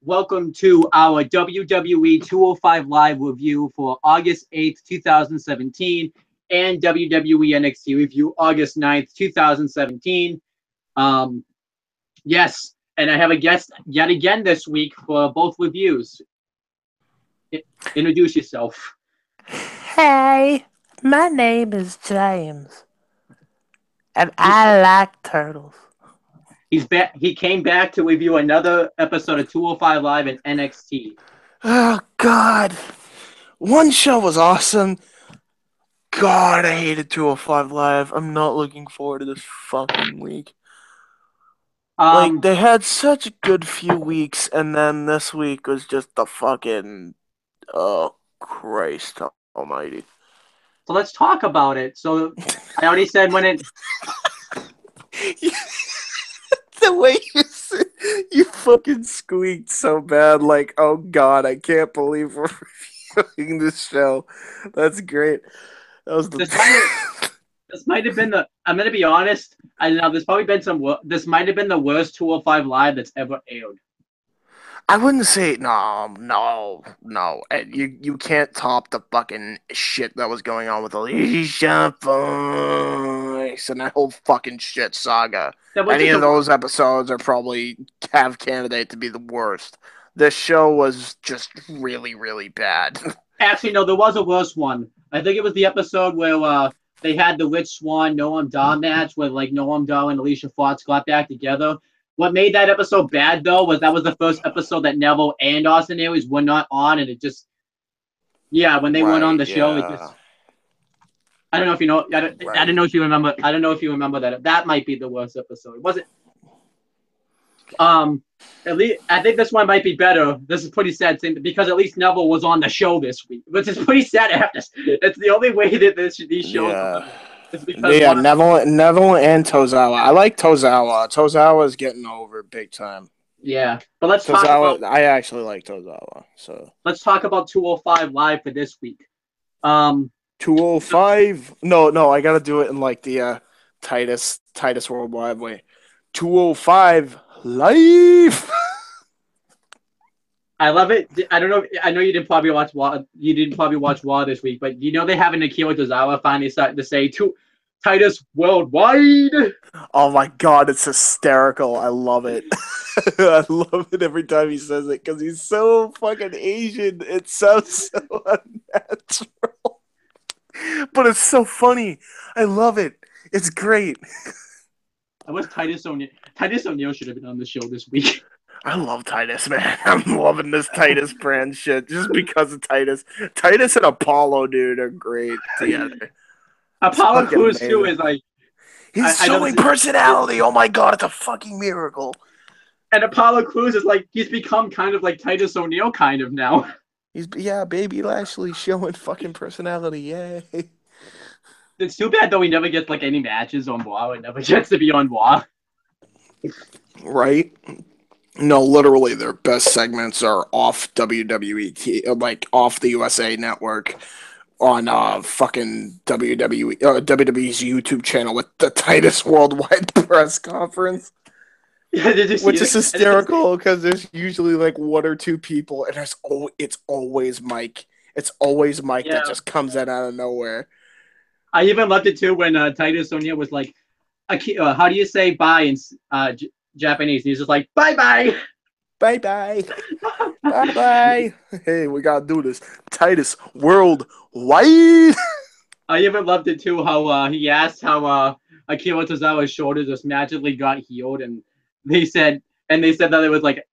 Welcome to our WWE 205 Live review for August 8th, 2017, and WWE NXT review August 9th, 2017. Um, yes, and I have a guest yet again this week for both reviews. Introduce yourself. Hey, my name is James, and I like turtles. He's back. He came back to review another episode of 205 Live and NXT. Oh, God. One show was awesome. God, I hated 205 Live. I'm not looking forward to this fucking week. Um, They had such a good few weeks, and then this week was just the fucking. Oh, Christ almighty. so let's talk about it. So I already said when it. The way you fucking squeaked so bad, like, oh God, I can't believe we're reviewing this show. That's great. That was the. This might have been the. I'm gonna be honest. I know there's probably been some. This might have been the worst 205 live that's ever aired. I wouldn't say no. And you can't top the fucking shit that was going on with Alicia Fox and that whole fucking shit saga. That was Any just of a. those episodes are probably have candidate to be the worst. This show was just really, really bad. Actually, no, there was a worse one. I think it was the episode where they had the Rich Swan Noam Dar match where like Noam Dar and Alicia Fox got back together. What made that episode bad though was that was the first episode that Neville and Austin Aries were not on, and it just when they went on Right, the show, it yeah. just I don't know if you know. I don't Right. know if you remember. I don't know if you remember that. That might be the worst episode. Was it? Um, at least I think this one might be better. This is pretty sad thing because at least Neville was on the show this week, which is pretty sad. After it's the only way that these shows Yeah. is because Yeah, one of them. Neville and Tozawa. I like Tozawa. Tozawa's getting over big time. Yeah, but let's talk about Tozawa, I actually like Tozawa. So let's talk about 205 live for this week. Um, 205. No, I gotta do it in like the Titus Worldwide way. 205 live. I love it. I don't know. I know you didn't probably watch Raw. You didn't probably watch Raw this week, but you know they have an Akira Tozawa finally starting to say to Titus Worldwide. Oh my god, it's hysterical. I love it. I love it every time he says it because he's so fucking Asian. It sounds so unnatural. But it's so funny. I love it. It's great. I wish Titus O'Neil. Titus O'Neil should have been on the show this week. I love Titus, man. I'm loving this Titus brand shit just because of Titus. Titus and Apollo, dude, are great together. It's Apollo fucking Crews too amazing. is like He's I know showing personality. Oh my god, it's a fucking miracle. and Apollo Crews is like he's become kind of like Titus O'Neil kind of now. Baby Lashley showing fucking personality. Yay. It's too bad though he never gets like any matches on Raw. He never gets to be on Raw. Right? No, literally, their best segments are off WWE, like off the USA Network on fucking WWE's YouTube channel with the Titus Worldwide press conference, Yeah, did you see which is it? hysterical because there's usually like one or two people, and it's always Mike. It's always Mike that Yeah, just comes in out of nowhere. I even loved it too when Titus O'Neil was like, "How do you say bye in Japanese?" And he's just like, "Bye bye." Bye bye. Bye bye. Hey, we gotta do this. Titus Worldwide. I even loved it too how he asked how Akira Tozawa's shoulder just magically got healed, and they said that it was like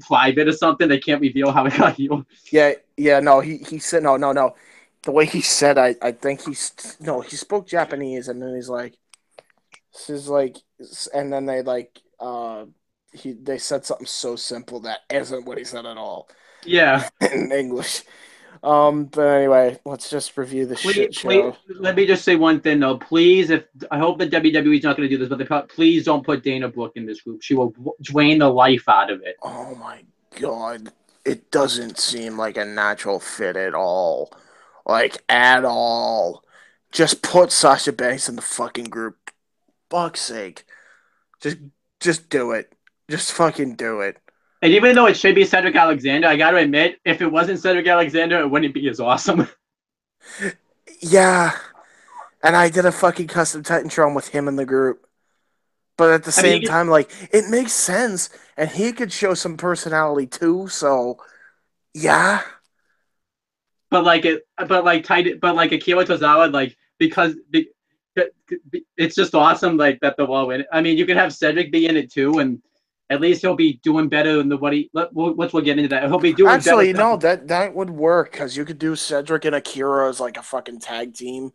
private or something. They can't reveal how it got healed. Yeah, no, he said no. The way he said, I think he spoke Japanese, and then he's like, this is like, and then they said something so simple that isn't what he said at all Yeah, in English. But anyway, let's just review the shit please, show. let me just say one thing though. Please, if I hope that WWE's not going to do this, but please don't put Dana Brooke in this group. She will drain the life out of it. Oh my god, it doesn't seem like a natural fit at all, like at all. Just put Sasha Banks in the fucking group. Fuck's sake. Just just do it. Just fucking do it. And even though it should be Cedric Alexander, I got to admit, if it wasn't Cedric Alexander, it wouldn't be as awesome. Yeah, and I did a fucking custom Titantron with him in the group. But at the I mean, same time, like, it makes sense, and he could show some personality too, so, yeah. but like Akira Tozawa, like it's just awesome, like that they'll all win. I mean, you could have Cedric be in it too, and at least he'll be doing better than we'll get into that. He'll be doing better Actually, no, stuff. that would work, because you could do Cedric and Akira as, like, a fucking tag team,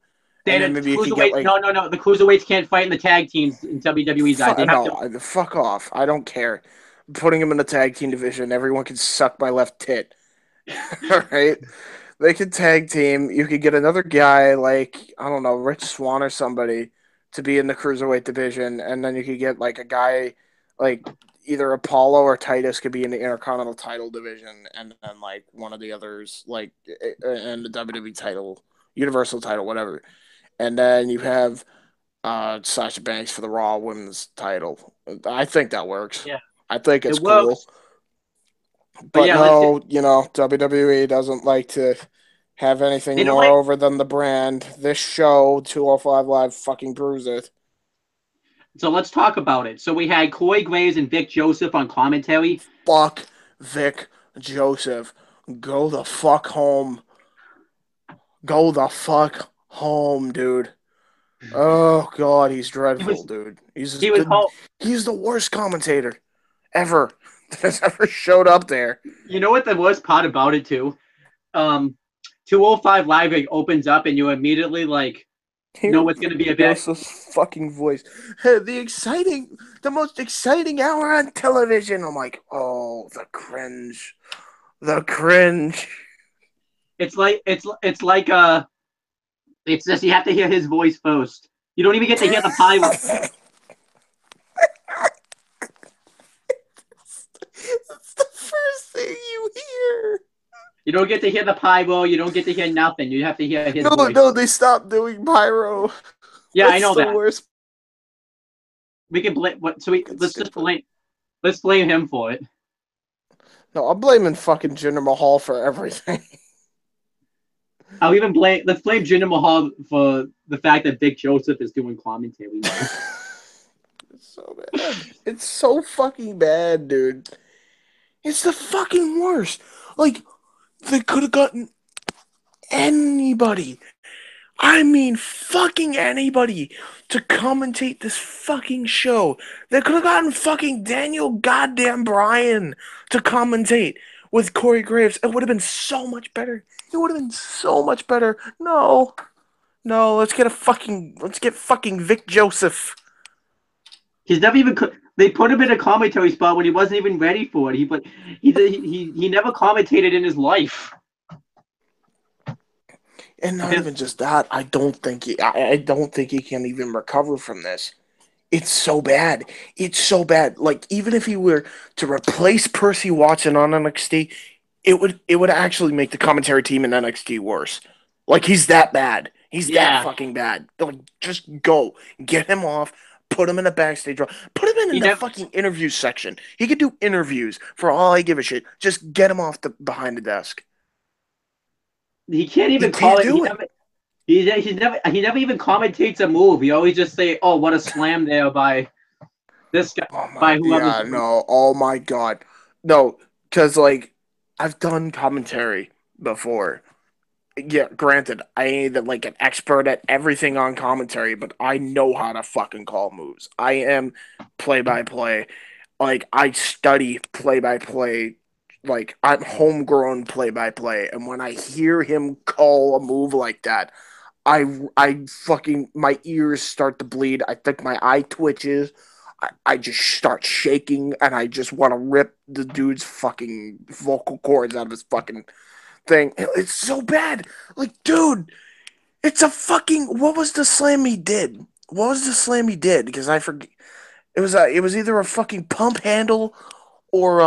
and then maybe you could get, Cruiserweights. like, No. The cruiserweights can't fight in the tag teams in WWE's eyes. They have to. no, fuck off. I don't care. Putting him in the tag team division, everyone can suck my left tit. All right? They could tag team. You could get another guy like, I don't know, Rich Swann or somebody to be in the cruiserweight division, and then you could get like a guy like either Apollo or Titus could be in the Intercontinental title division, and then like one of the others like in the WWE title, Universal title, whatever. And then you have Sasha Banks for the Raw Women's title. I think that works. Yeah, I think it's it cool. works. But But yeah, let's get. no, WWE doesn't like to have anything They don't more like. over than the brand. This show, 205 Live, fucking proves it. So let's talk about it. So we had Corey Graves and Vic Joseph on commentary. Fuck Vic Joseph. Go the fuck home. Go the fuck home, dude. Oh god, he's He dreadful, was dude. he was called. He's the worst commentator ever that has ever showed up there. You know what the worst part about it too? 205 Live like, opens up and you immediately like know Hear it's gonna Vic be a bad. Joseph's fucking voice. Hey, the most exciting hour on television. I'm like, oh, the cringe. The cringe. It's like it's just you have to hear his voice first. You don't even get to hear the pilot. That's the first thing you hear. You don't get to hear the pyro. You don't get to hear nothing. You have to hear his No, voice. no, they stopped doing pyro. Yeah, I That's know the that. worst. We can blame. Let's blame him for it. No, I'm blaming fucking Jinder Mahal for everything. Let's blame Jinder Mahal for the fact that Vic Joseph is doing commentary now. It's so bad. It's so fucking bad, dude. It's the fucking worst. Like, they could have gotten anybody. I mean, fucking anybody to commentate this fucking show. They could have gotten fucking Daniel goddamn Bryan to commentate with Corey Graves. It would have been so much better. It would have been so much better. No. No, let's get fucking Vic Joseph. He's never even. They put him in a commentary spot when he wasn't even ready for it. He never commentated in his life. And not even just that, I don't think he can even recover from this. It's so bad. It's so bad. Like, even if he were to replace Percy Watson on NXT, it would actually make the commentary team in NXT worse. Like, he's that bad. He's that fucking bad. Like, just go. Get him off. Put him in a backstage role. Put him in the fucking interview section. He could do interviews for all I give a shit. Just get him off behind the desk. He can't even call it. He never even commentates a move. He always just say, "Oh, what a slam there by this guy, by whoever." Yeah, no. Oh my god, no. Because like, I've done commentary before. Yeah, granted, I ain't like an expert at everything on commentary, but I know how to fucking call moves. I am play by play. Like, I study play by play. Like, I'm homegrown play by play, and when I hear him call a move like that, I fucking, my ears start to bleed. I think my eye twitches. I just start shaking, and I just want to rip the dude's fucking vocal cords out of his fucking thing. It's so bad. Like, dude, it's a fucking. What was the slam he did? What was the slam he did? Because I forget. It was either a fucking pump handle or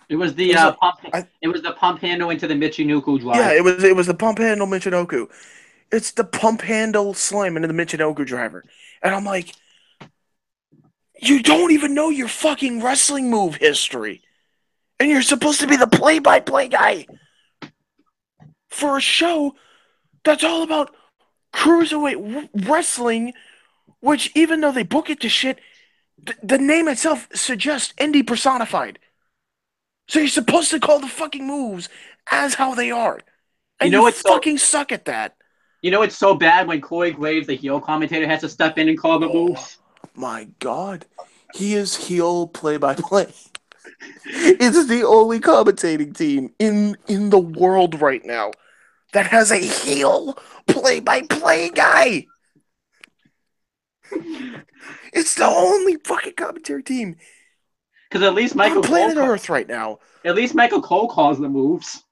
It was the it was the pump handle into the Michinoku drive. Yeah, it was the pump handle Michinoku. It's the pump handle slam into the Michinoku driver. And I'm like, you don't even know your fucking wrestling move history. And you're supposed to be the play-by-play guy for a show that's all about cruiserweight wrestling, which, even though they book it to shit, the name itself suggests indie personified. So you're supposed to call the fucking moves as how they are. And you fucking suck at that. You know it's so bad when Corey Graves, the heel commentator, has to step in and call the moves? My God. He is heel play-by-play. It's the only commentating team in the world right now that has a heel play-by-play guy. It's the only fucking commentary team. Because at least Michael on planet Earth right now. At least Michael Cole calls the moves.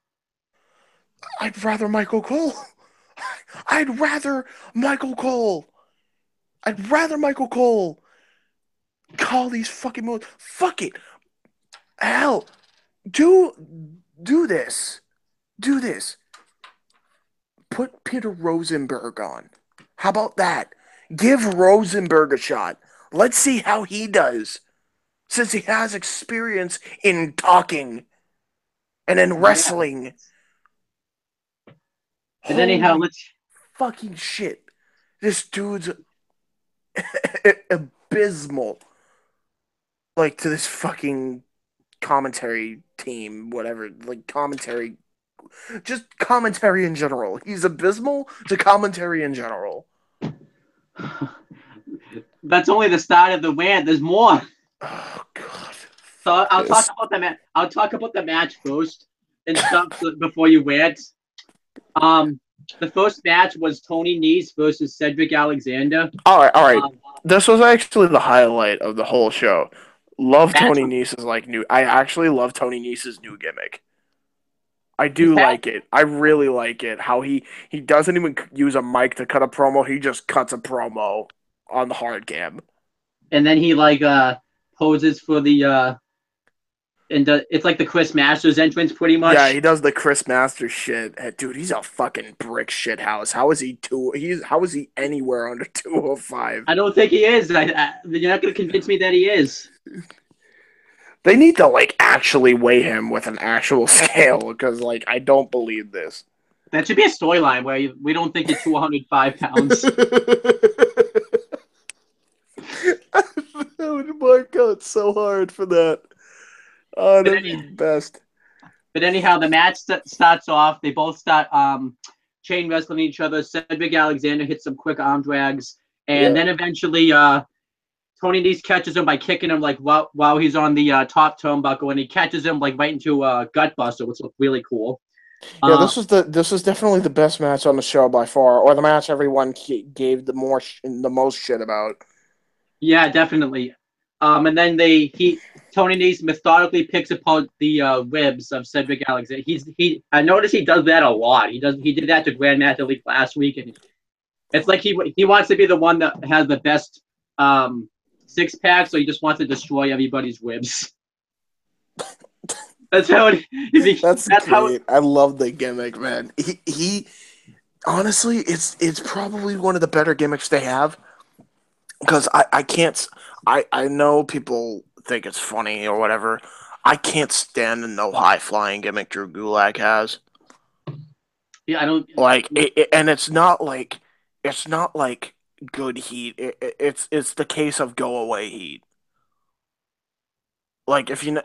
I'd rather Michael Cole. I'd rather Michael Cole call these fucking moves. Fuck it. Hell, do this. Do this. Put Peter Rosenberg on. How about that? Give Rosenberg a shot. Let's see how he does. Since he has experience in talking and in wrestling. And anyhow, let's fucking shit. This dude's abysmal. Like, to this fucking commentary team, whatever. Like, commentary. Just commentary in general. He's abysmal to commentary in general. That's only the start of the rant. There's more. Oh God. So I'll talk about the match first and stuff before you rant. The first match was Tony Nese versus Cedric Alexander. All right. This was actually the highlight of the whole show. Tony Nese's I actually love Tony Nese's new gimmick. I do like it. I really like it. How he doesn't even use a mic to cut a promo. He just cuts a promo on the hard cam. And then he poses for the it's like the Chris Masters entrance pretty much. Yeah, he does the Chris Masters shit. Dude, he's a fucking brick shit house. How is he anywhere under 205? I don't think he is. You're not going to convince me that he is. They need to actually weigh him with an actual scale because I don't believe this. That should be a storyline where we don't think he's 205 pounds. That would mark out so hard for that. Oh, that'd be the best. But anyhow, the match starts off. They both start chain wrestling each other. Cedric Alexander hits some quick arm drags. And then eventually Tony Nese catches him by kicking him while he's on the top turnbuckle. And he catches him right into a gut buster, which looked really cool. Yeah, this was definitely the best match on the show by far. Or the match everyone gave the most shit about. Yeah, definitely. And then Tony Nese methodically picks apart the ribs of Cedric Alexander. I noticed he does that a lot. He did that to Grandmaster League last week, and it's like he wants to be the one that has the best six pack, so he just wants to destroy everybody's ribs. That's how it. That's great. I love the gimmick, man. He honestly, it's probably one of the better gimmicks they have. Because I know people think it's funny or whatever. I can't stand the no high flying gimmick Drew Gulak has. Yeah, I don't and it's not like good heat. It's the case of go away heat. If you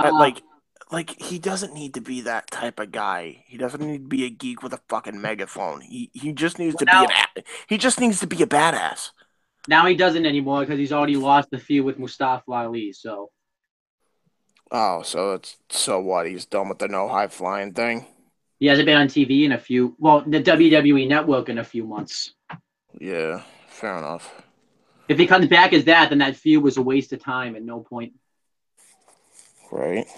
he doesn't need to be that type of guy. He doesn't need to be a geek with a fucking megaphone. He just needs to be a badass. Now he doesn't anymore because he's already lost the feud with Mustafa Ali. So. Oh, so what? He's done with the no high flying thing. He hasn't been on TV in the WWE Network in a few months. Yeah, fair enough. If he comes back as that, then that feud was a waste of time and no point. Right.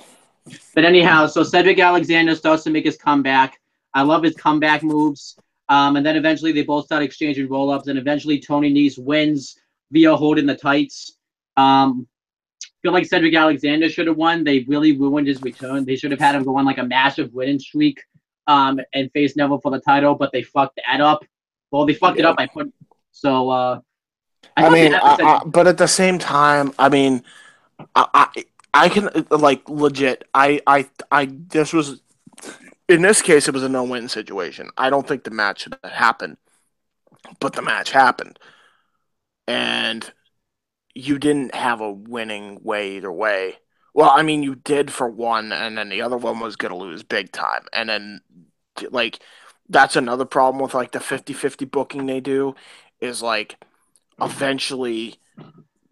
But anyhow, so Cedric Alexander starts to make his comeback. I love his comeback moves. And then eventually they both start exchanging roll-ups, and eventually Tony Nese wins via holding the tights. I feel like Cedric Alexander should have won. They really ruined his return. They should have had him go on a massive winning streak and face Neville for the title, but they fucked that up. Well, they fucked it up. But at the same time, I can like legit. This was in this case it was a no-win situation. I don't think the match should have happened, but the match happened, and you didn't have a winning way either way. Well, I mean, you did for one, and then the other one was going to lose big time. And then, like, that's another problem with, like, the 50-50 booking they do is, like, eventually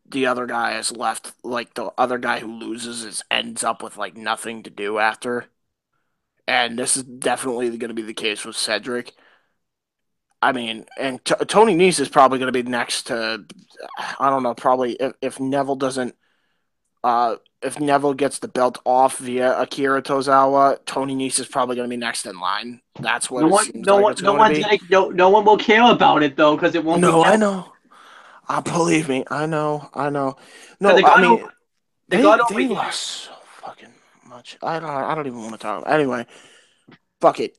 the other guy is left, like, the other guy who loses ends up with, like, nothing to do after. And this is definitely going to be the case with Cedric. I mean, and Tony Nese is probably going to be next to, I don't know, probably if Neville doesn't, if Neville gets the belt off via Akira Tozawa, Tony Nese is probably going to be next in line. That's what it seems like it's going to be. No one will care about it though, because it won't. No, I know. Believe me, I know. No, they I mean, they lost so fucking much. I don't even want to talk. Anyway, fuck it.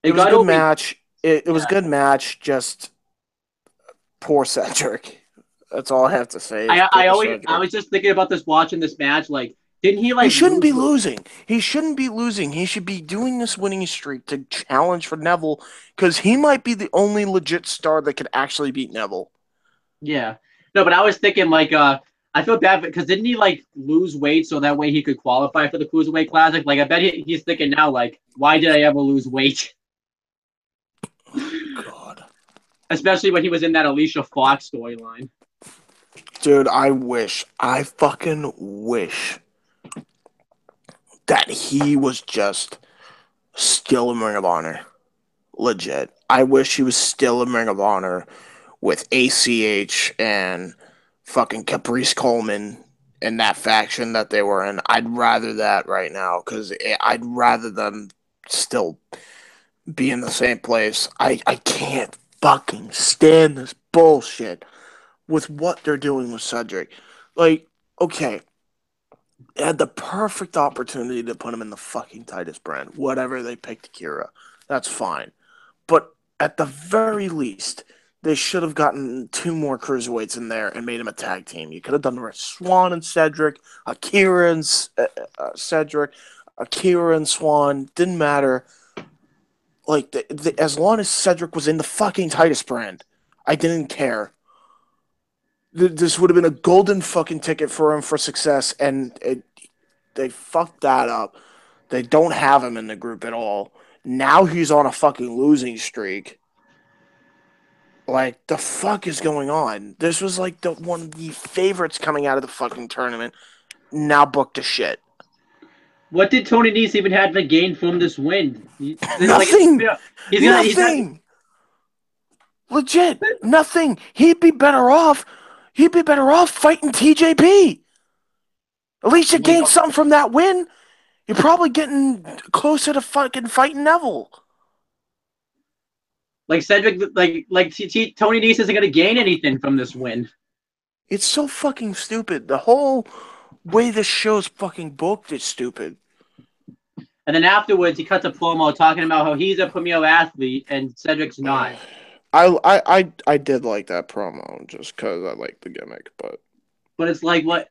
It was a good match. It was a good match. Just poor Cedric. That's all I have to say. I was just thinking about this watching this match. Like, didn't he like? He shouldn't be losing. He shouldn't be losing. He should be doing this winning streak to challenge for Neville because he might be the only legit star that could actually beat Neville. Yeah. No, but I was thinking like I feel bad because didn't he like lose weight so that way he could qualify for the Cruiserweight Classic? Like I bet he's thinking now like, why did I ever lose weight? Oh, God. Especially when he was in that Alicia Fox storyline. Dude, I fucking wish that he was just still in Ring of Honor. Legit. I wish he was still in Ring of Honor with ACH and fucking Caprice Coleman in that faction that they were in. I'd rather that right now because I'd rather them still be in the same place. I can't fucking stand this bullshit with what they're doing with Cedric. Like, okay, they had the perfect opportunity to put him in the fucking Titus brand. Whatever they picked Akira, that's fine. But at the very least, they should have gotten 2 more cruiserweights in there and made him a tag team. You could have done Swan and Cedric, Akira and Cedric, Akira and Swan. Didn't matter. Like, as long as Cedric was in the fucking Titus brand, I didn't care. This would have been a golden fucking ticket for him for success, and they fucked that up. They don't have him in the group at all. Now he's on a fucking losing streak. Like, the fuck is going on? This was like one of the favorites coming out of the fucking tournament. Now booked to shit. What did Tony Nese even have to gain from this win? Nothing. Nothing. Legit. Nothing. He'd be better off fighting TJP. At least you gained something from that win. You're probably getting closer to fucking fighting Neville. Like Cedric, Tony Nese isn't going to gain anything from this win. It's so fucking stupid. The whole way this show's fucking booked is stupid. And then afterwards, he cuts a promo talking about how he's a premier athlete and Cedric's not. I did like that promo just because I like the gimmick, but it's like what?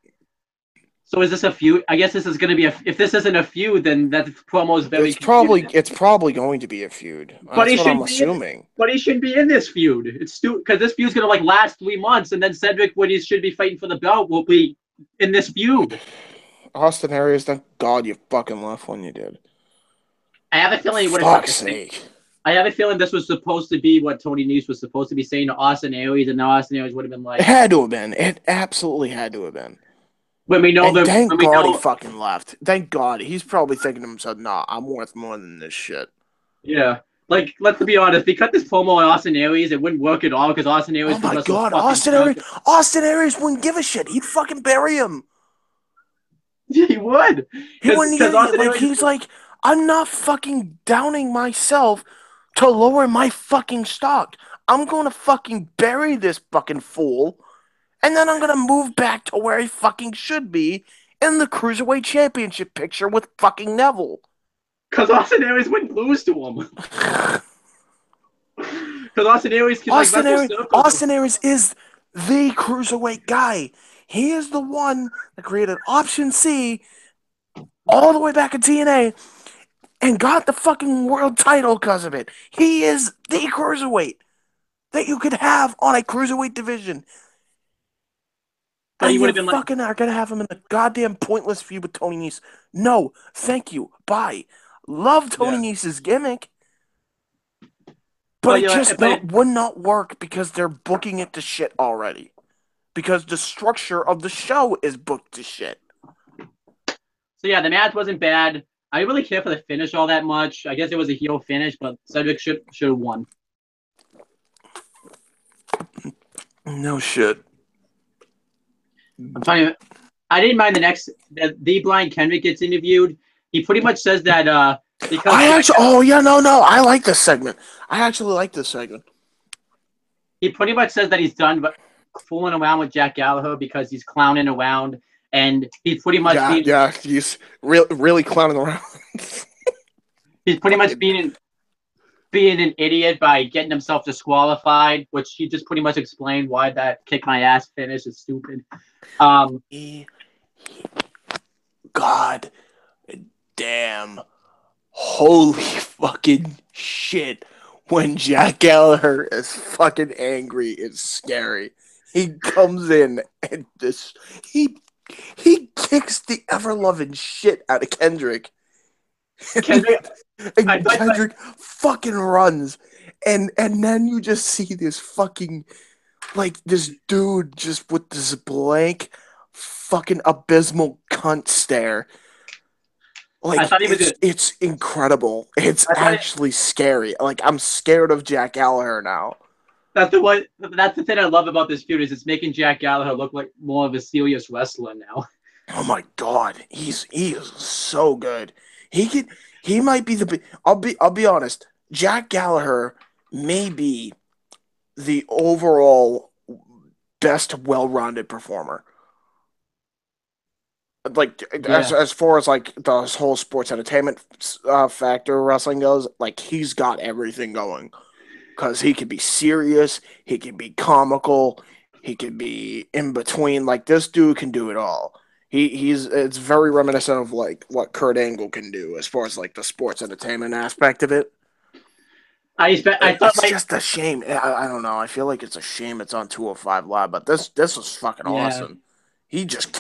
So is this a feud? I guess this is going to be if this isn't a feud, then that promo is very. It's probably going to be a feud. But that's what I'm assuming. But he shouldn't be in this feud. It's stupid because this feud's going to like last 3 months, and then Cedric, when he should be fighting for the belt, will be in this feud. Austin Aries, thank God you fucking left when you did. I have a feeling. Fuck's sake. I have a feeling this was supposed to be what Tony Nese was supposed to be saying to Austin Aries, and now Austin Aries would have been like, "It had to have been. It absolutely had to have been." When we know thank God he fucking left. Thank God. He's probably thinking to himself, "Nah, I'm worth more than this shit." Yeah. Like, let's be honest. If he cut this promo on Austin Aries, it wouldn't work at all because Austin Aries. Oh my God, Austin Aries wouldn't give a shit. He'd fucking bury him. Yeah, he would. He wouldn't give like he's like, I'm not fucking downing myself to lower my fucking stock. I'm going to fucking bury this fucking fool. And then I'm going to move back to where he fucking should be in the Cruiserweight Championship picture with fucking Neville. Because Austin Aries wouldn't lose to him. Because Austin Aries is the Cruiserweight guy. He is the one that created Option C all the way back in TNA and got the fucking world title because of it. He is the cruiserweight that you could have on a cruiserweight division. But and he would you have been like, fucking are going to have him in a goddamn pointless feud with Tony Nese. No, thank you. Bye. Love Tony Nese's gimmick. But it would not work because they're booking it to shit already. Because the structure of the show is booked to shit. So yeah, the match wasn't bad. I didn't really care for the finish all that much. I guess it was a heel finish, but Cedric should have won. No shit. I'm telling you, I didn't mind the Brian Kendrick gets interviewed. He pretty much says that because I like this segment. I actually like this segment. He pretty much says that he's done fooling around with Jack Gallagher because he's clowning around, and he's pretty much he's really clowning around. He's pretty much being an idiot by getting himself disqualified, which he just pretty much explained why that kick my ass finish is stupid. God damn. Holy fucking shit. When Jack Gallagher is fucking angry, it's scary. He comes in and he kicks the ever-loving shit out of Kendrick. Kendrick fucking runs. And then you just see this fucking, like, this dude just with this blank fucking abysmal cunt stare. Like, it's incredible. It's actually scary. Like, I'm scared of Jack Gallagher now. That's the thing I love about this feud is it's making Jack Gallagher look like more of a serious wrestler now. Oh my god, he is so good. He might be I'll be honest. Jack Gallagher may be the overall best well-rounded performer. Like as far as like the whole sports entertainment factor wrestling goes, like he's got everything going. Because he can be serious, he can be comical, he can be in between. Like this dude can do it all. It's very reminiscent of like what Kurt Angle can do as far as like the sports entertainment aspect of it. It's just a shame. I don't know. I feel like it's a shame it's on 205 Live, but this was fucking awesome. He just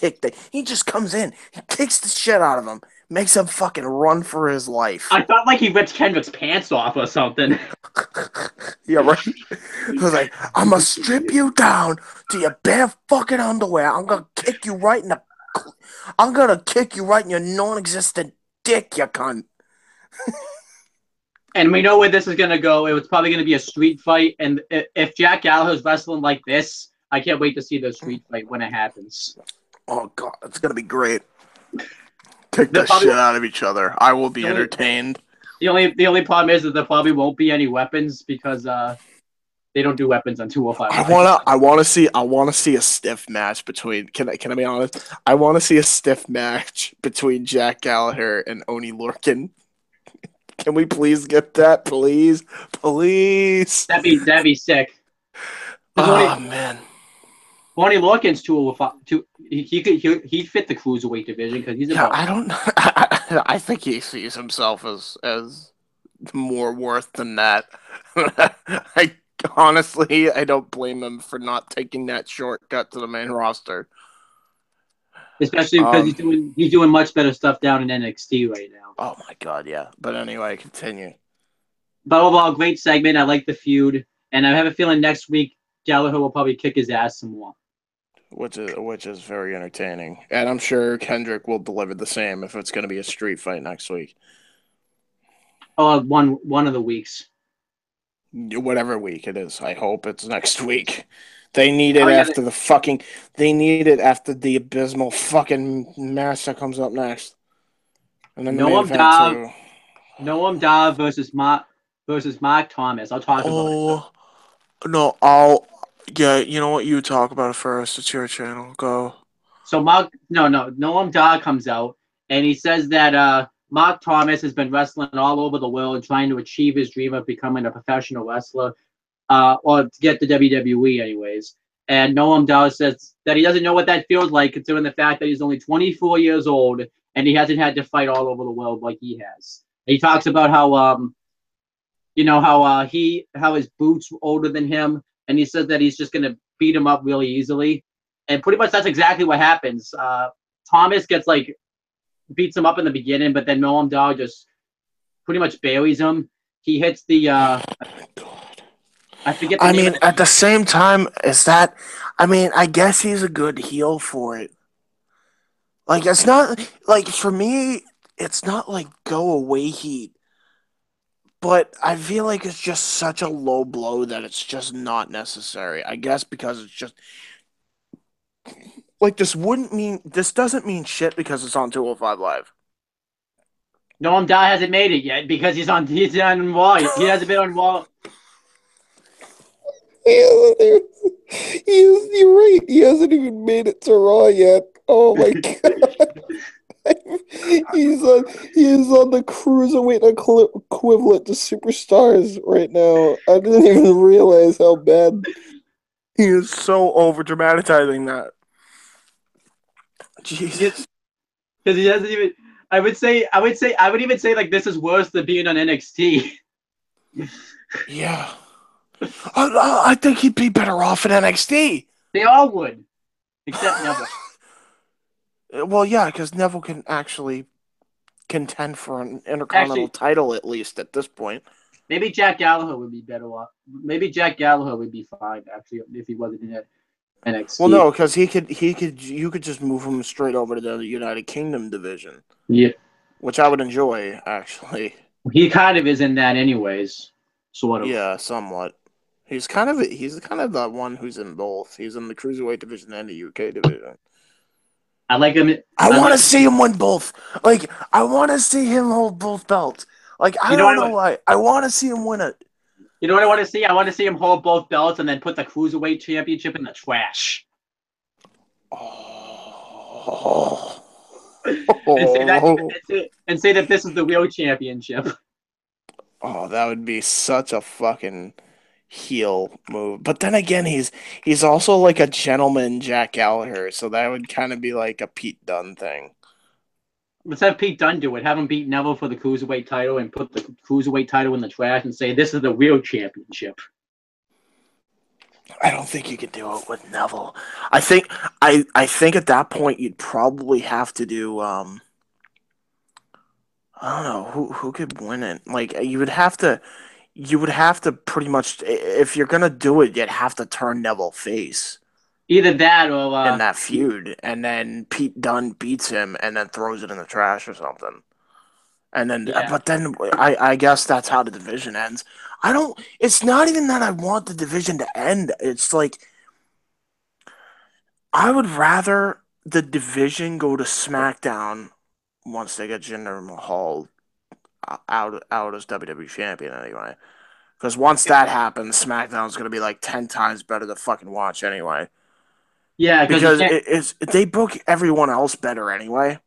he just comes in, he kicks the shit out of him, makes him fucking run for his life. I felt like he ripped Kendrick's pants off or something. Yeah, right. He was like, I'm gonna strip you down to your bare fucking underwear. I'm gonna kick you right in your non-existent dick, you cunt. And we know where this is gonna go. It was probably gonna be a street fight. And if Jack Gallagher's wrestling like this, I can't wait to see the street fight when it happens. Oh god, it's gonna be great. Kick the shit out of each other. I will be entertained. The only problem is that there probably won't be any weapons because they don't do weapons on 205. I want to see a stiff match between. Can I be honest? I want to see a stiff match between Jack Gallagher and Oni Lorcan. Can we please get that, please? That'd be sick. Oh man. Oni Lorcan's 205. He'd fit the cruiserweight division because he's I don't know. I think he sees himself as more worth than that. Honestly, I don't blame him for not taking that shortcut to the main roster. Especially because he's doing much better stuff down in NXT right now. Oh my god, yeah. But anyway, continue. But overall, great segment. I like the feud, and I have a feeling next week Gallagher will probably kick his ass some more. Which is very entertaining, and I'm sure Kendrick will deliver the same if it's going to be a street fight next week. One of the weeks. Whatever week it is, I hope it's next week. They need it after They need it after the abysmal fucking match that comes up next. And then Noam Dar versus Mark Thomas. I'll talk about it. No, yeah, you know what? You talk about it first. It's your channel. Go. So Noam Dar comes out and he says that Mark Thomas has been wrestling all over the world trying to achieve his dream of becoming a professional wrestler, or to get to WWE anyways. And Noam Dar says that he doesn't know what that feels like, considering the fact that he's only 24 years old and he hasn't had to fight all over the world like he has. And he talks about how how his boots were older than him, and he says that he's just gonna beat him up really easily. And pretty much that's exactly what happens. Thomas gets beats him up in the beginning, but then Noam Dar just pretty much buries him. He hits the I forget the name of at the same time, I guess he's a good heel for it. Like, it's not, like, for me, it's not like go away heat. But I feel like it's just such a low blow that it's just not necessary. I guess because it's just, like, this doesn't mean shit because it's on 205 Live. Noam Dar hasn't made it yet because he's on Raw. He hasn't been on Raw. You're right. He hasn't even made it to Raw yet. Oh my god. He is on the cruiserweight equivalent to superstars right now. I didn't even realize how bad. He is so over dramatizing that. Jesus. Because he hasn't even. I would even say like this is worse than being on NXT. Yeah. I think he'd be better off in NXT. They all would, except Neville. Well, yeah, because Neville can actually contend for an Intercontinental title at least at this point. Maybe Jack Gallagher would be better off. Maybe Jack Gallagher would be fine actually if he wasn't in NXT. Well, no, because you could just move him straight over to the United Kingdom division. Yeah, which I would enjoy actually. He kind of is in that anyways, sort of. Yeah, somewhat. He's kind of the one who's in both. He's in the cruiserweight division and the UK division. I like him. I want to see him win both. Like, I want to see him hold both belts. Like, I don't know why. I want to see him win it. You know what I want to see? I want to see him hold both belts and then put the cruiserweight championship in the trash. Oh. and say that this is the real championship. Oh, that would be such a fucking heel move. But then again, he's also like a gentleman Jack Gallagher, so that would kind of be like a Pete Dunne thing. Let's have Pete Dunne do it. Have him beat Neville for the cruiserweight title and put the cruiserweight title in the trash and say this is the real championship. I don't think you could do it with Neville. I think at that point you'd probably have to do I don't know who could win it. Like you would have to pretty much, if you're gonna do it, you'd have to turn Neville face. Either that or in that feud, and then Pete Dunne beats him and then throws it in the trash or something. And then, but then I guess that's how the division ends. It's not even that I want the division to end. It's like, I would rather the division go to SmackDown once they get Jinder Mahal out as WWE champion anyway. Because once that happens, SmackDown's going to be like 10 times better to fucking watch anyway. Yeah, because they book everyone else better anyway.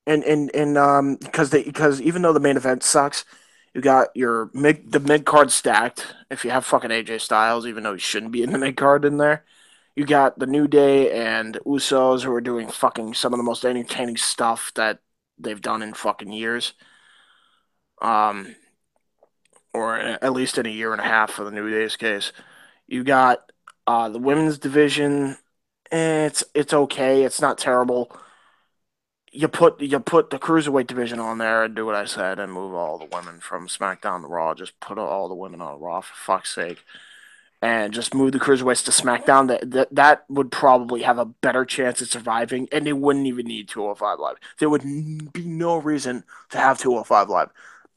And because even though the main event sucks, you got the mid card stacked. If you have fucking AJ Styles, even though he shouldn't be in the mid card in there, you got the New Day and Usos who are doing fucking some of the most entertaining stuff that they've done in fucking years. Or at least in a year and a half for the New Day's case. You got the women's division. It's okay. It's not terrible. You put the cruiserweight division on there and do what I said and move all the women from SmackDown to Raw. Just put all the women on Raw for fuck's sake, and just move the cruiserweights to SmackDown. That would probably have a better chance of surviving, and they wouldn't even need 205 Live. There would be no reason to have 205 Live.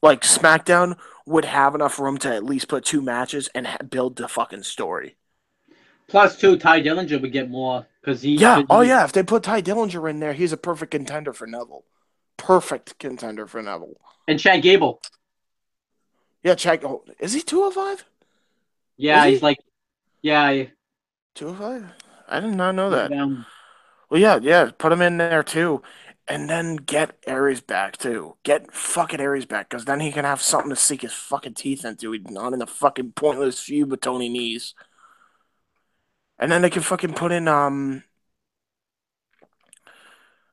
Like SmackDown would have enough room to at least put 2 matches and build the fucking story. Plus, Ty Dillinger would get more because he. Yeah. Yeah. If they put Ty Dillinger in there, he's a perfect contender for Neville. Perfect contender for Neville. And Chad Gable. Yeah, Chad. Oh, is he 205? Yeah, he's like. Yeah. 205? I did not know that. Well, yeah. Put him in there too, and then get Aries back too. Get fucking Aries back, because then he can have something to sink his fucking teeth into. He's not in a fucking pointless feud with Tony Nese. And then they can fucking put in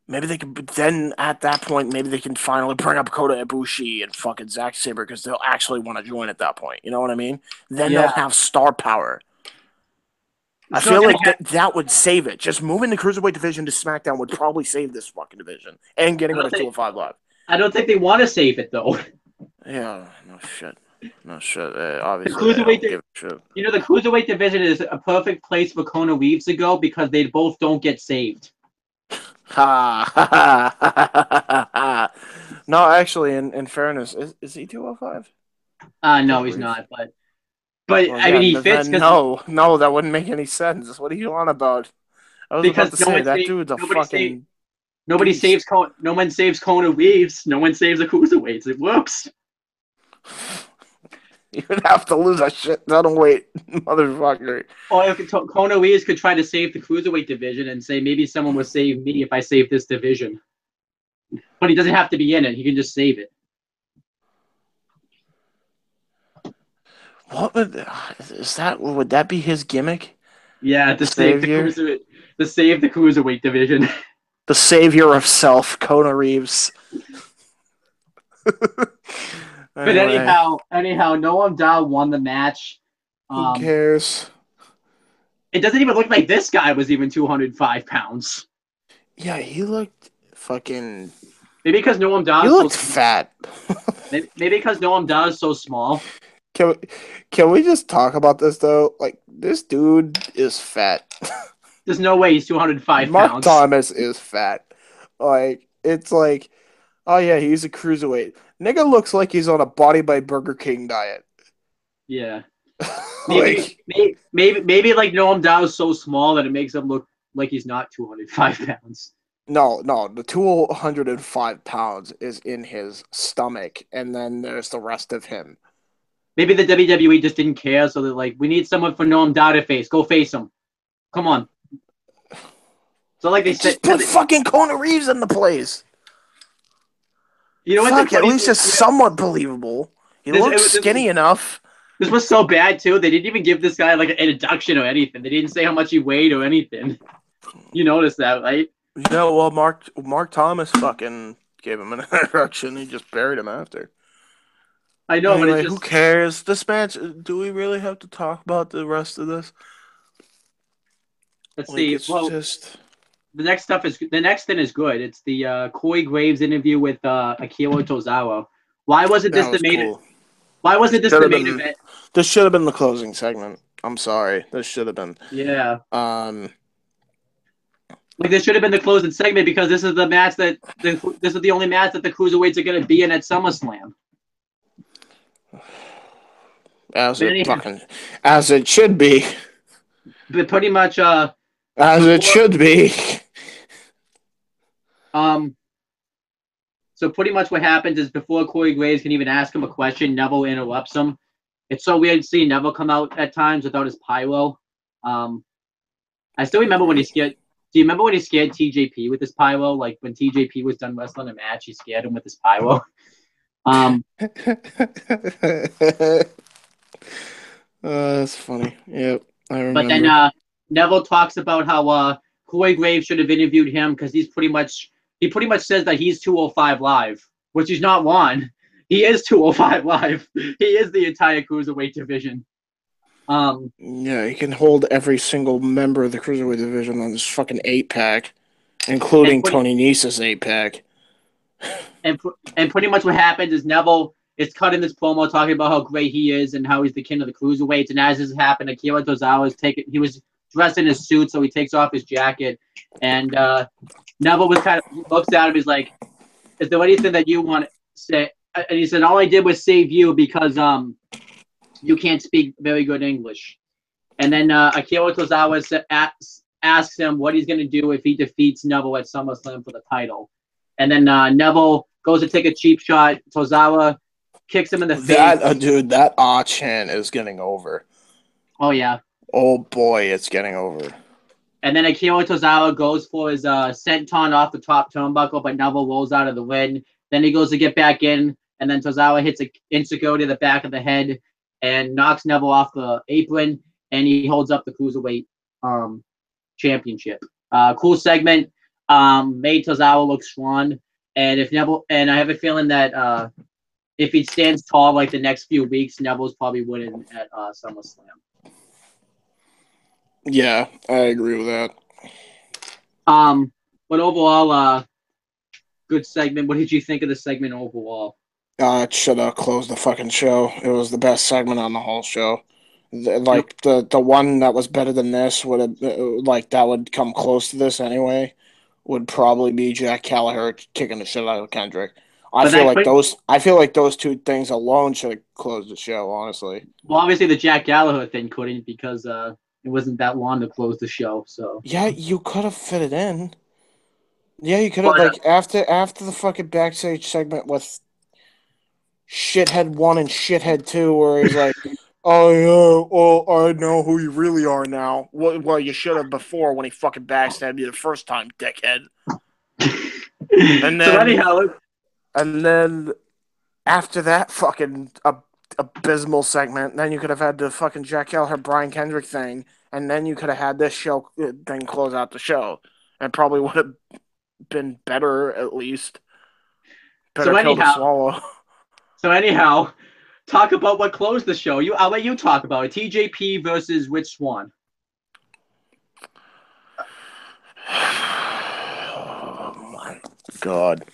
maybe they could then at that point maybe they can finally bring up Kota Ibushi and fucking Zack Sabre because they'll actually want to join at that point. You know what I mean? Then Yeah. they'll have star power. I It's not feel gonna like that would save it. Just moving the cruiserweight division to SmackDown would probably save this fucking division and getting rid of 205 Live. I don't think they want to save it though. Yeah, no shit. No shit. Obviously, I cruiserweight don't give a shit. You know, the cruiserweight division is a perfect place for Kona Reeves to go because they both don't get saved. Ha ha ha ha. No, actually, in fairness, is he 205? No, he's not. But Well, I mean, he fits no, that wouldn't make any sense. What are you on about? I was about to say that dude's a fucking. No one saves Kona Reeves. No one saves the cruiserweights. It works. You would have to lose a shit ton of weight, motherfucker. Or if Kona Reeves could try to save the cruiserweight division and say maybe someone will save me if I save this division. But he doesn't have to be in it. He can just save it. What would that be his gimmick? Yeah, to save the cruiserweight division. The savior of self, Kona Reeves. But anyhow, Noam Dar won the match. Who cares? It doesn't even look like this guy was even 205 pounds. Yeah, he looked fucking. Maybe because Noam Dar. He looked fat. maybe because Noam Dar is so small. Can we just talk about this though? Like, this dude is fat. There's no way he's 205 Mark pounds. Thomas is fat. Like, it's like, oh yeah, he's a cruiserweight. Nigga looks like he's on a Body by Burger King diet. Yeah. Maybe like Noam Dar is so small that it makes him look like he's not 205 pounds. No, the 205 pounds is in his stomach, and then there's the rest of him. Maybe the WWE just didn't care, so they're like, we need someone for Noam Dar to face. Go face him. Come on. So like they said, put fucking Kona Reeves in the place. You know what? At least it's somewhat believable. He looks skinny enough. This was so bad too. They didn't even give this guy like an introduction or anything. They didn't say how much he weighed or anything. You noticed that, right? Yeah. Well, Mark Thomas fucking gave him an introduction. He just buried him after. I know, anyway, but it's just... who cares? This match. Do we really have to talk about the rest of this? Let's see. Well, the next thing is good. It's the Corey Graves interview with Akira Tozawa. Why wasn't this the main? Why wasn't this the main event? This should have been the closing segment. I'm sorry. This should have been. Yeah. Like this should have been the closing segment because this is the match this is the only match that the cruiserweights are going to be in at SummerSlam. As it should be. But pretty much as it should be. So pretty much what happens is before Corey Graves can even ask him a question, Neville interrupts him. It's so weird to see Neville come out at times without his pyro. I still remember when he scared. Do you remember when he scared TJP with his pyro? Like when TJP was done wrestling a match, he scared him with his pyro. That's funny. Yep, I remember. But then Neville talks about how Corey Graves should have interviewed him because he pretty much says that he's 205 Live, which he's not one. He is 205 Live. He is the entire cruiserweight division. Yeah, he can hold every single member of the cruiserweight division on this fucking 8-pack, including Tony Nese's 8-pack. And pretty much what happens is Neville is cutting this promo talking about how great he is and how he's the king of the cruiserweights. And as this happened, Akira Tozawa he was dressed in his suit, so he takes off his jacket. And Neville looks at him. He's like, "Is there anything that you want to say?" And he said, "All I did was save you because you can't speak very good English." And then Akira Tozawa asks him what he's going to do if he defeats Neville at SummerSlam for the title. And then Neville goes to take a cheap shot. Tozawa kicks him in the face. Dude, that chant is getting over. Oh, yeah. Oh, boy, it's getting over. And then Akira Tozawa goes for his senton off the top turnbuckle, but Neville rolls out of the win. Then he goes to get back in, and then Tozawa hits an Enzuigiri to the back of the head and knocks Neville off the apron, and he holds up the cruiserweight championship. Cool segment. Made Tozawa look strong, and if Neville, and I have a feeling that if he stands tall like the next few weeks, Neville's probably winning at SummerSlam. Yeah, I agree with that. But overall, good segment. What did you think of the segment overall? It should have closed the fucking show. It was the best segment on the whole show. The one that was better than this would have that would come close to this anyway. Would probably be Jack Gallagher kicking the shit out of Kendrick. I feel like those two things alone should have closed the show. Honestly. Well, obviously the Jack Gallagher thing couldn't because it wasn't that long to close the show. So yeah, you could have fit it in. Yeah, you could have after the fucking backstage segment with Shithead 1 and Shithead 2, where he's like, "Oh yeah, well I know who you really are now." Well, you should have before when he fucking backstabbed you the first time, dickhead. And then after that fucking abysmal segment, then you could have had the fucking Jack Gallagher Brian Kendrick thing, and then you could have had this show then close out the show, and probably would have been better at least. Better pill to swallow. So anyhow, talk about what closed the show. I'll let you talk about it. TJP versus Rich Swann. Oh my god.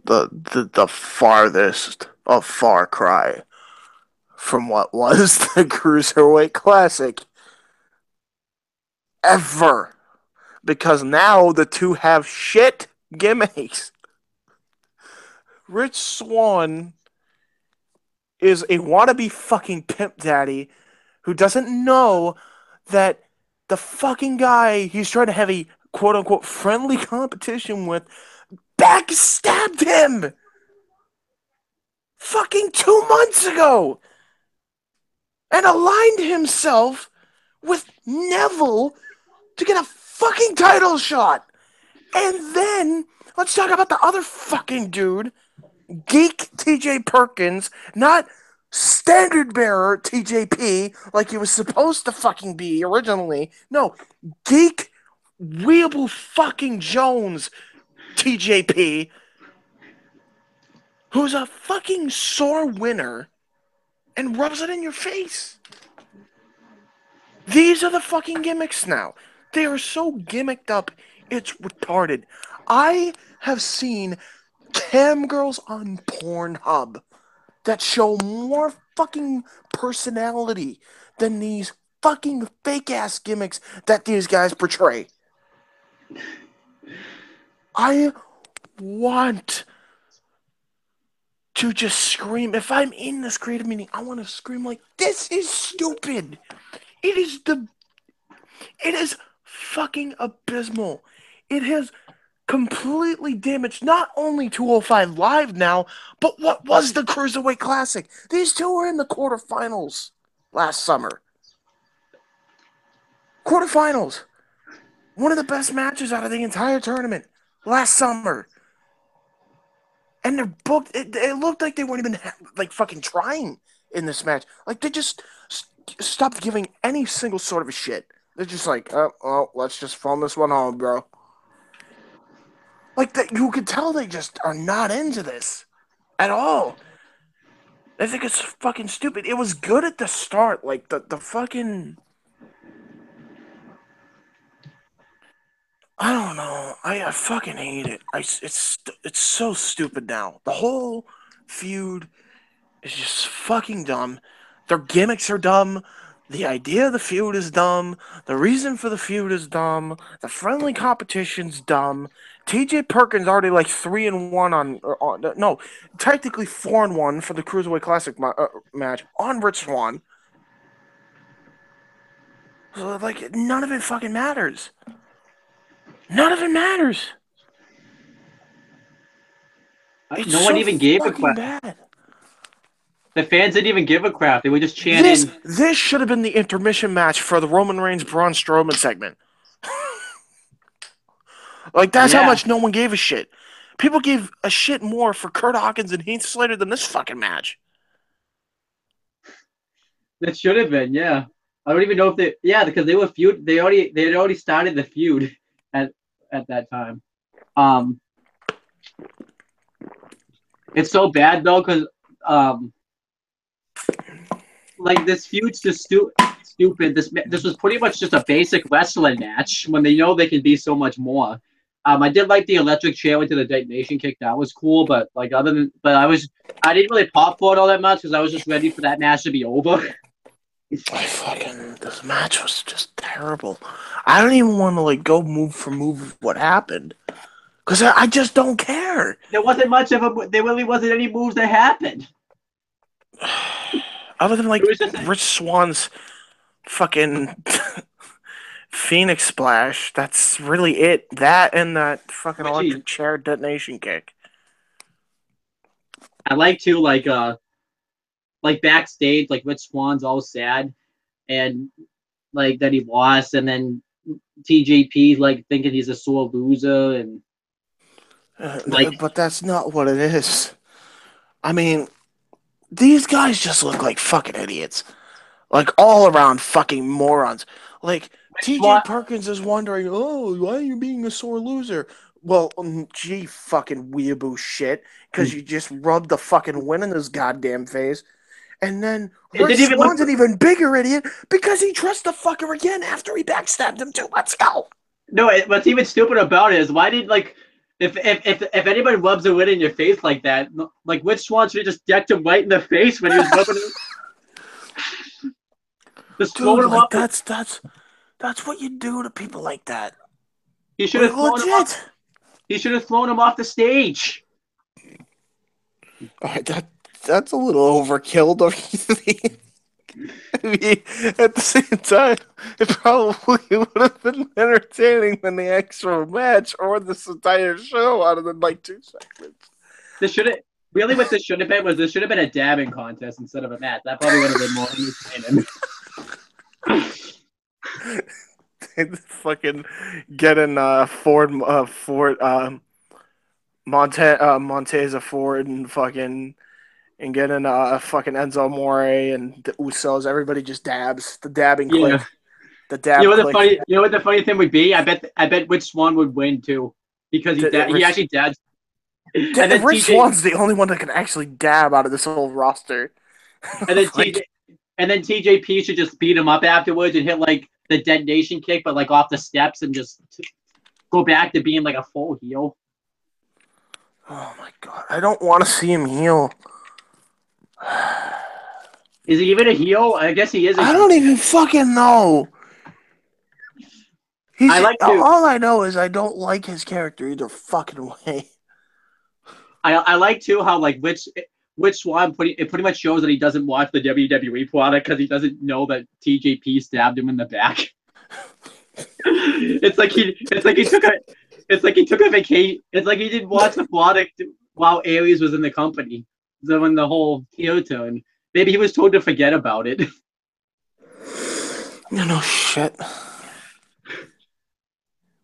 The farthest of far cry from what was the Cruiserweight Classic ever. Because now the two have shit gimmicks. Rich Swann is a wannabe fucking pimp daddy who doesn't know that the fucking guy he's trying to have a quote-unquote friendly competition with backstabbed him fucking 2 months ago and aligned himself with Neville to get a fucking title shot. And then let's talk about the other fucking dude, Geek TJ Perkins, not standard bearer TJP like he was supposed to fucking be originally. No, Geek Weeable fucking Jones TJP, who's a fucking sore winner and rubs it in your face. These are the fucking gimmicks now. They are so gimmicked up, it's retarded. I have seen cam girls on Pornhub that show more fucking personality than these fucking fake-ass gimmicks that these guys portray. I want to just scream. If I'm in this creative meeting, I want to scream like, this is stupid. It is fucking abysmal. It has completely damaged not only 205 Live now, but what was the Cruiserweight Classic. These two were in the quarterfinals last summer. Quarterfinals. One of the best matches out of the entire tournament last summer. And they're booked. It looked like they weren't even fucking trying in this match. Like they just stopped giving any single sort of a shit. They're just like, oh, well, let's just phone this one home, bro. Like that, you could tell they just are not into this at all. I think it's fucking stupid. It was good at the start, like the fucking. I don't know. I fucking hate it. It's so stupid now. The whole feud is just fucking dumb. Their gimmicks are dumb. The idea of the feud is dumb. The reason for the feud is dumb. The friendly competition's dumb. TJ Perkins already 3-1 no, technically 4-1 for the Cruiserweight Classic match on Rich Swann. So, none of it fucking matters. None of it matters. No one even gave a crap. The fans didn't even give a crap. They were just chanting. This should have been the intermission match for the Roman Reigns Braun Strowman segment. That's how much no one gave a shit. People gave a shit more for Kurt Hawkins and Heath Slater than this fucking match. That should have been, yeah. I don't even know if because they were feud. They had already started the feud at that time. It's so bad though because like this feud's just stupid. This was pretty much just a basic wrestling match when they know they can be so much more. I did like the electric chair into the detonation kick. That was cool, but like I didn't really pop for it all that much because I was just ready for that match to be over. This match was just terrible. I don't even want to like go move for move of what happened because I just don't care. There wasn't much of a. There really wasn't any moves that happened. Other than like Rich Swan's fucking Phoenix Splash, that's really it. That and that fucking electric chair detonation kick. I like to like backstage, like Rich Swan's all sad, and like that he lost, and then TJP like thinking he's a sore loser, and but that's not what it is. I mean, these guys just look like fucking idiots. Like, all around fucking morons. Like, TJ Perkins is wondering, oh, why are you being a sore loser? Well, gee, fucking weeaboo shit. Because you just rubbed the fucking win in his goddamn face. And then Rich Swan's an even bigger idiot because he trusts the fucker again after he backstabbed him too. Let's go. No, what's even stupid about it is why did, like, if anybody rubs a win in your face like that, like, Rich Swan should have just decked him right in the face when he was rubbing him. Just dude, him like, that's what you do to people like that. He should have thrown him off. He should have thrown him off the stage. All right, that's a little overkill, don't you think? I mean, at the same time, it probably would have been entertaining than the actual match or this entire show out of the like 2 segments. This should have really what this should have been was this should have been a dabbing contest instead of a match. That probably would have been more entertaining. Fucking getting Monteza Ford and fucking and getting fucking Enzo Amore and the Usos. Everybody just dabs. The dabbing click. The dab. You know what the funny thing would be? I bet Rich Swan would win too because he actually dabs. And then Rich Swan's the only one that can actually dab out of this whole roster. And then TJP should just beat him up afterwards and hit like the detonation kick, but like off the steps and just go back to being like a full heel. Oh my god! I don't want to see him heel. Is he even a heel? I guess he is. I don't even fucking know. All I know is I don't like his character either fucking way. I like too how like Rich Swan pretty much shows that he doesn't watch the WWE product because he doesn't know that TJP stabbed him in the back. It's like he took a vacation. It's like he didn't watch the product while Aries was in the company. So when the whole heel turn, maybe he was told to forget about it. No shit.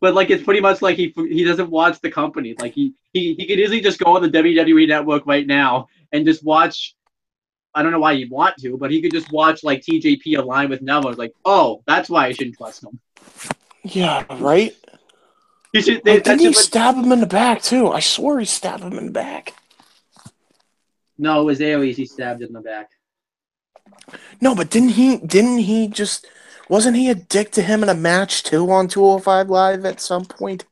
But like it's pretty much like he doesn't watch the company. Like he could easily just go on the WWE network right now and just watch. I don't know why he'd want to, but he could just watch like TJP align with Neville. It's like, oh, that's why I shouldn't trust him. Yeah, right. Didn't he stab him in the back too? I swore he stabbed him in the back. No, it was Aries. He stabbed in the back. No, but didn't he just? Wasn't he a dick to him in a match too on 205 Live at some point?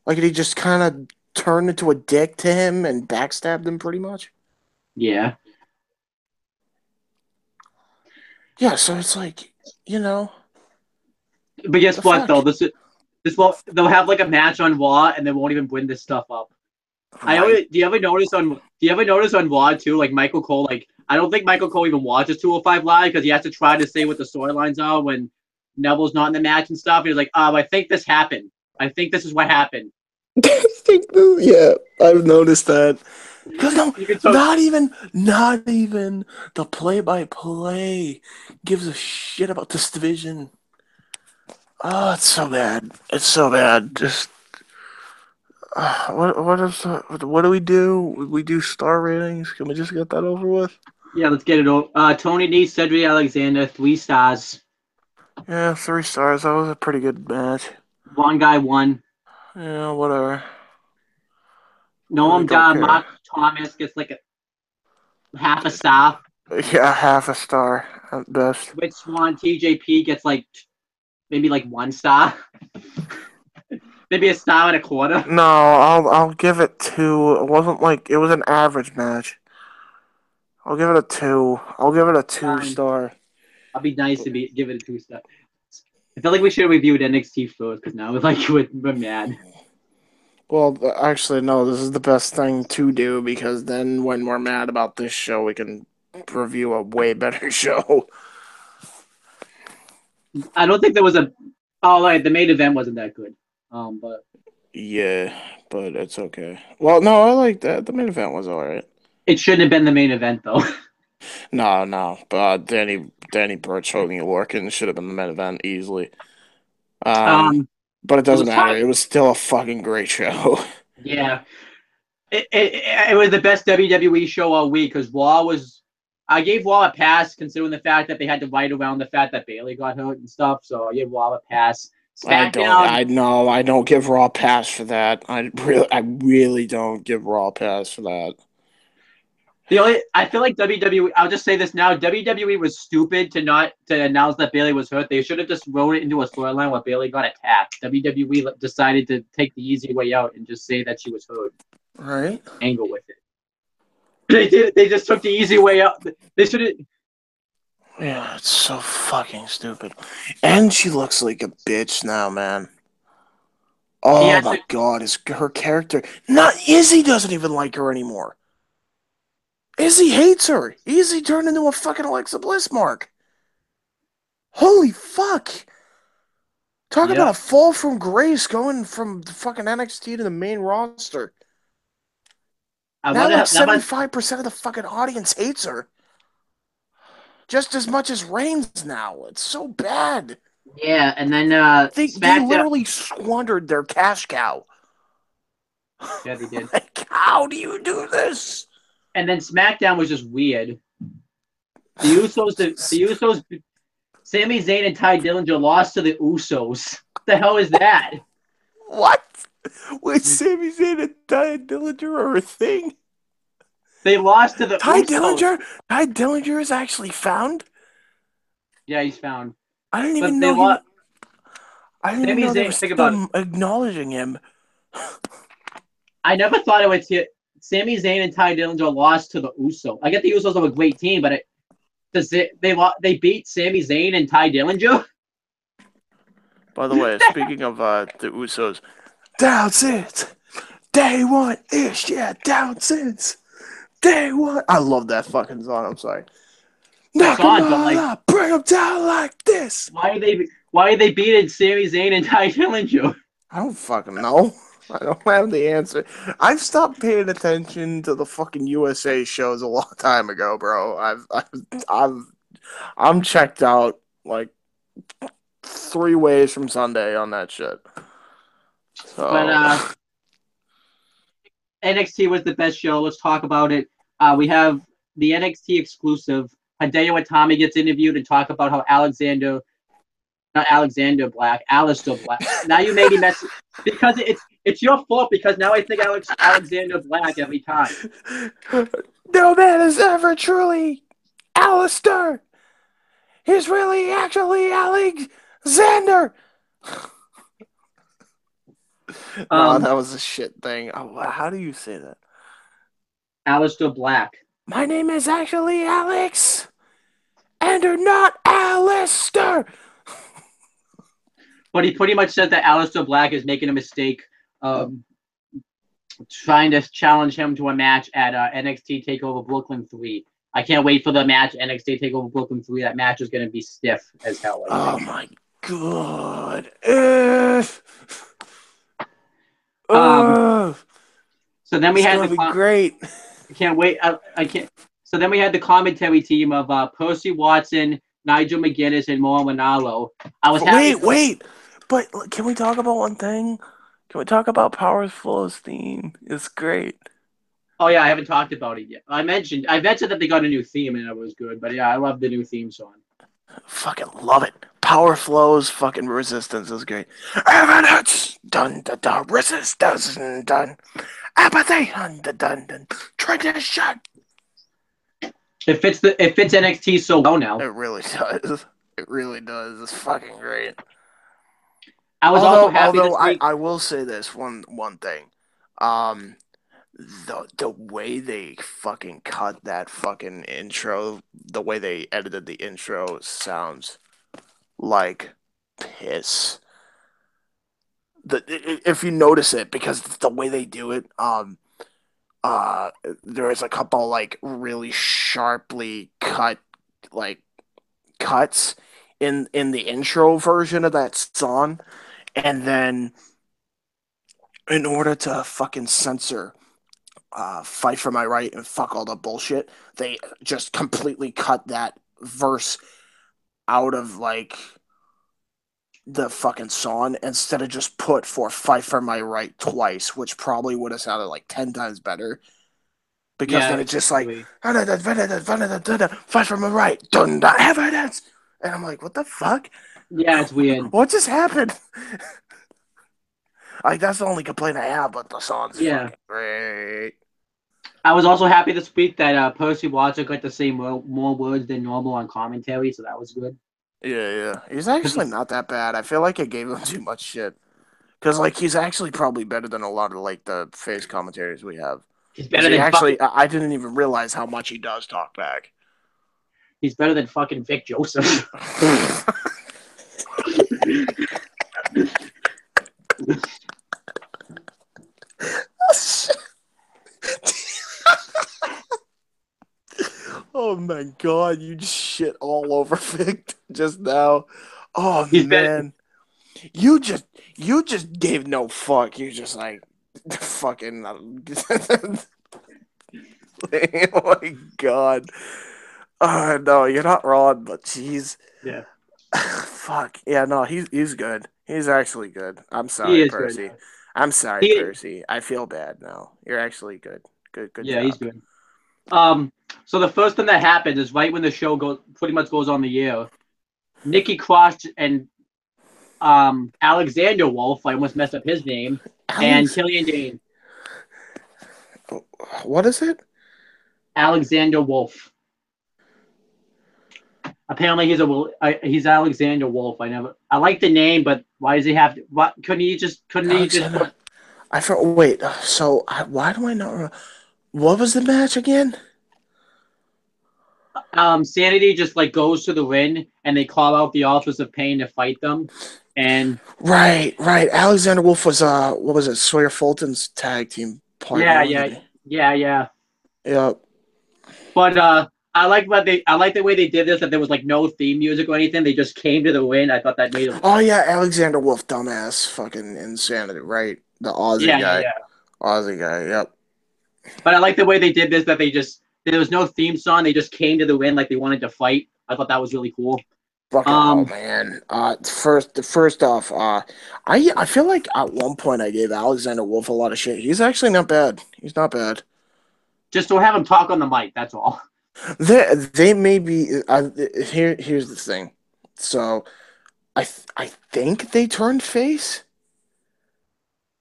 Like, did he just kind of turn into a dick to him and backstabbed him pretty much? Yeah. Yeah, so it's like, you know. But guess what, though? They'll have like a match on Raw and they won't even bring this stuff up. Right. Do you ever notice on Raw too? Like Michael Cole, like I don't think Michael Cole even watches 205 Live because he has to try to say what the storylines are when Neville's not in the match and stuff. He's like, I think this happened. I think this is what happened. Yeah, I've noticed that. Because not even the play-by-play gives a shit about this division. Oh, it's so bad. It's so bad. Just what do we do? We do star ratings. Can we just get that over with? Yeah, let's get it over. Tony D, Cedric Alexander, 3 stars. Yeah, 3 stars. That was a pretty good match. One guy won. Yeah, whatever. Noam Don't Dar, care. Mark Thomas gets like a half a star. Yeah, half a star at best. Rich Swann, TJP gets like maybe like 1 star. Maybe a star and a quarter. No, I'll give it 2. It wasn't like it was an average match. I'll give it a 2. I'll give it a 2 Fine. star. I'll be nice to give it a 2 star. I feel like we should have reviewed NXT first because now we're mad. Well, actually, no. This is the best thing to do because then when we're mad about this show, we can review a way better show. I don't think there was a. Oh, right, the main event wasn't that good. But Yeah, but it's okay. Well, no, I like that. The main event was alright. it shouldn't have been the main event though. No. But Danny Burch, Hogan, and Lorcan should have been the main event easily. But it doesn't matter. It was still a fucking great show. Yeah, it was the best WWE show all week because Raw was. I gave Raw a pass considering the fact that they had to write around the fact that Bayley got hurt and stuff. So I gave Raw a pass. SmackDown. I don't give Raw a pass for that. I really don't give Raw a pass for that. I feel like WWE. I'll just say this now: WWE was stupid to announce that Bayley was hurt. They should have just wrote it into a storyline where Bayley got attacked. WWE decided to take the easy way out and just say that she was hurt. Right? Angle with it. They did. They just took the easy way out. They should have. Yeah, it's so fucking stupid. And she looks like a bitch now, man. Oh my god, is her character. Not Izzy doesn't even like her anymore. Izzy hates her. Izzy turned into a fucking Alexa Bliss mark. Holy fuck. Talk about a fall from grace going from the fucking NXT to the main roster. Now like 75% of the fucking audience hates her. Just as much as Reigns now. It's so bad. Yeah, and then they literally squandered their cash cow. Yeah, they did. Like, how do you do this? And then SmackDown was just weird. The Usos, Sami Zayn and Ty Dillinger lost to the Usos. What the hell is that? What? Wait, Sami Zayn and Ty Dillinger are a thing? They lost to the Usos. Ty Dillinger is actually found? Yeah, he's found. I didn't even know they were still acknowledging him. I never thought it would hit. Sami Zayn and Ty Dillinger lost to the Usos. I get the Usos are a great team, but they beat Sami Zayn and Ty Dillinger? By the way, speaking of the Usos, down since day one-ish, yeah, down since day one. I love that fucking song, I'm sorry. Knock them all up, bring them down like this. Why are they beating Sami Zayn and Ty Dillinger? I don't fucking know. I don't have the answer. I've stopped paying attention to the fucking USA shows a long time ago, bro. I'm checked out like 3 ways from Sunday on that shit. So. But NXT was the best show. Let's talk about it. We have the NXT exclusive. Hideo Itami gets interviewed and talk about how Aleister Black. Now you made me mess because it's your fault because now I think Alexander Black every time. No man is ever truly Aleister. He's really actually Alexander. No, that was a shit thing. How do you say that? Aleister Black. My name is actually Alex, and you're not Aleister. But he pretty much said that Aleister Black is making a mistake trying to challenge him to a match at NXT TakeOver Brooklyn 3. I can't wait for the match, NXT TakeOver Brooklyn 3. That match is going to be stiff as hell. Oh, my God. So then we had great. I can't wait. I can't. So then we had the commentary team of Percy Watson, Nigel McGuinness, and Mauro Ranallo. Wait. But can we talk about one thing? Can we talk about Power Flow's theme? It's great. Oh yeah, I haven't talked about it yet. I mentioned that they got a new theme and it was good. But yeah, I love the new theme song. Fucking love it. Power Flow's fucking resistance is great. Evidence, dun dun dun. Resistance, dun. Apathy, dun dun dun dun. Tradition. It fits NXT so well now. It really does. It really does. It's fucking great. I was also happy this week. I will say this one thing. The way they fucking cut that fucking intro, the way they edited the intro sounds like piss. If you notice it, because the way they do it, there is a couple like really sharply cut like cuts in the intro version of that song, and then in order to fucking censor Fight for My Right and fuck all the bullshit, they just completely cut that verse out of like the fucking song instead of just put for Fight for My Right twice, which probably would have sounded like 10 times better. Because then it's just like Fight for My Right, dun dun evidence. And I'm like, what the fuck? Yeah, it's weird. What just happened? Like, that's the only complaint I have, but the song's fucking great. I was also happy this week that Percy Watson got to say more words than normal on commentary, so that was good. Yeah. He's actually not that bad. I feel like I gave him too much shit. Because, like, he's actually probably better than a lot of, like, the face commentaries we have. He's better than I didn't even realize how much he does talk back. He's better than fucking Vic Joseph. Oh my god, you just shit all over Vic just now. Oh He's man. You just gave no fuck. You just like fucking oh my god. No, you're not wrong, but jeez. Yeah. Fuck. Yeah, no, he's good. He's actually good. I'm sorry, Percy. Good. I'm sorry, Percy. I feel bad now. You're actually good. Good yeah, job. He's good. So the first thing that happened is right when the show pretty much goes on the air, Nikki Cross and Alexander Wolf, I almost messed up his name, and Killian Dane. What is it? Alexander Wolf. Apparently he's Alexander Wolf. I like the name, but why does he have to? What couldn't he just? I forgot. Wait. So why do I not? What was the match again? Sanity just like goes to the ring and they call out the Authors of Pain to fight them, and right. Alexander Wolf was what was it? Sawyer Fulton's tag team partner. Yeah. Yep. But I like the way they did this. That there was like no theme music or anything. They just came to the ring. I thought that made it. Oh yeah, Alexander Wolf, dumbass, fucking insanity, right? The Aussie guy. Yeah. Aussie guy. Yep. But I like the way they did this. That there was no theme song. They just came to the ring like they wanted to fight. I thought that was really cool. Oh man. First off, I feel like at one point I gave Alexander Wolf a lot of shit. He's actually not bad. He's not bad. Just don't have him talk on the mic. That's all. They may be. Here's the thing. So, I think they turned face.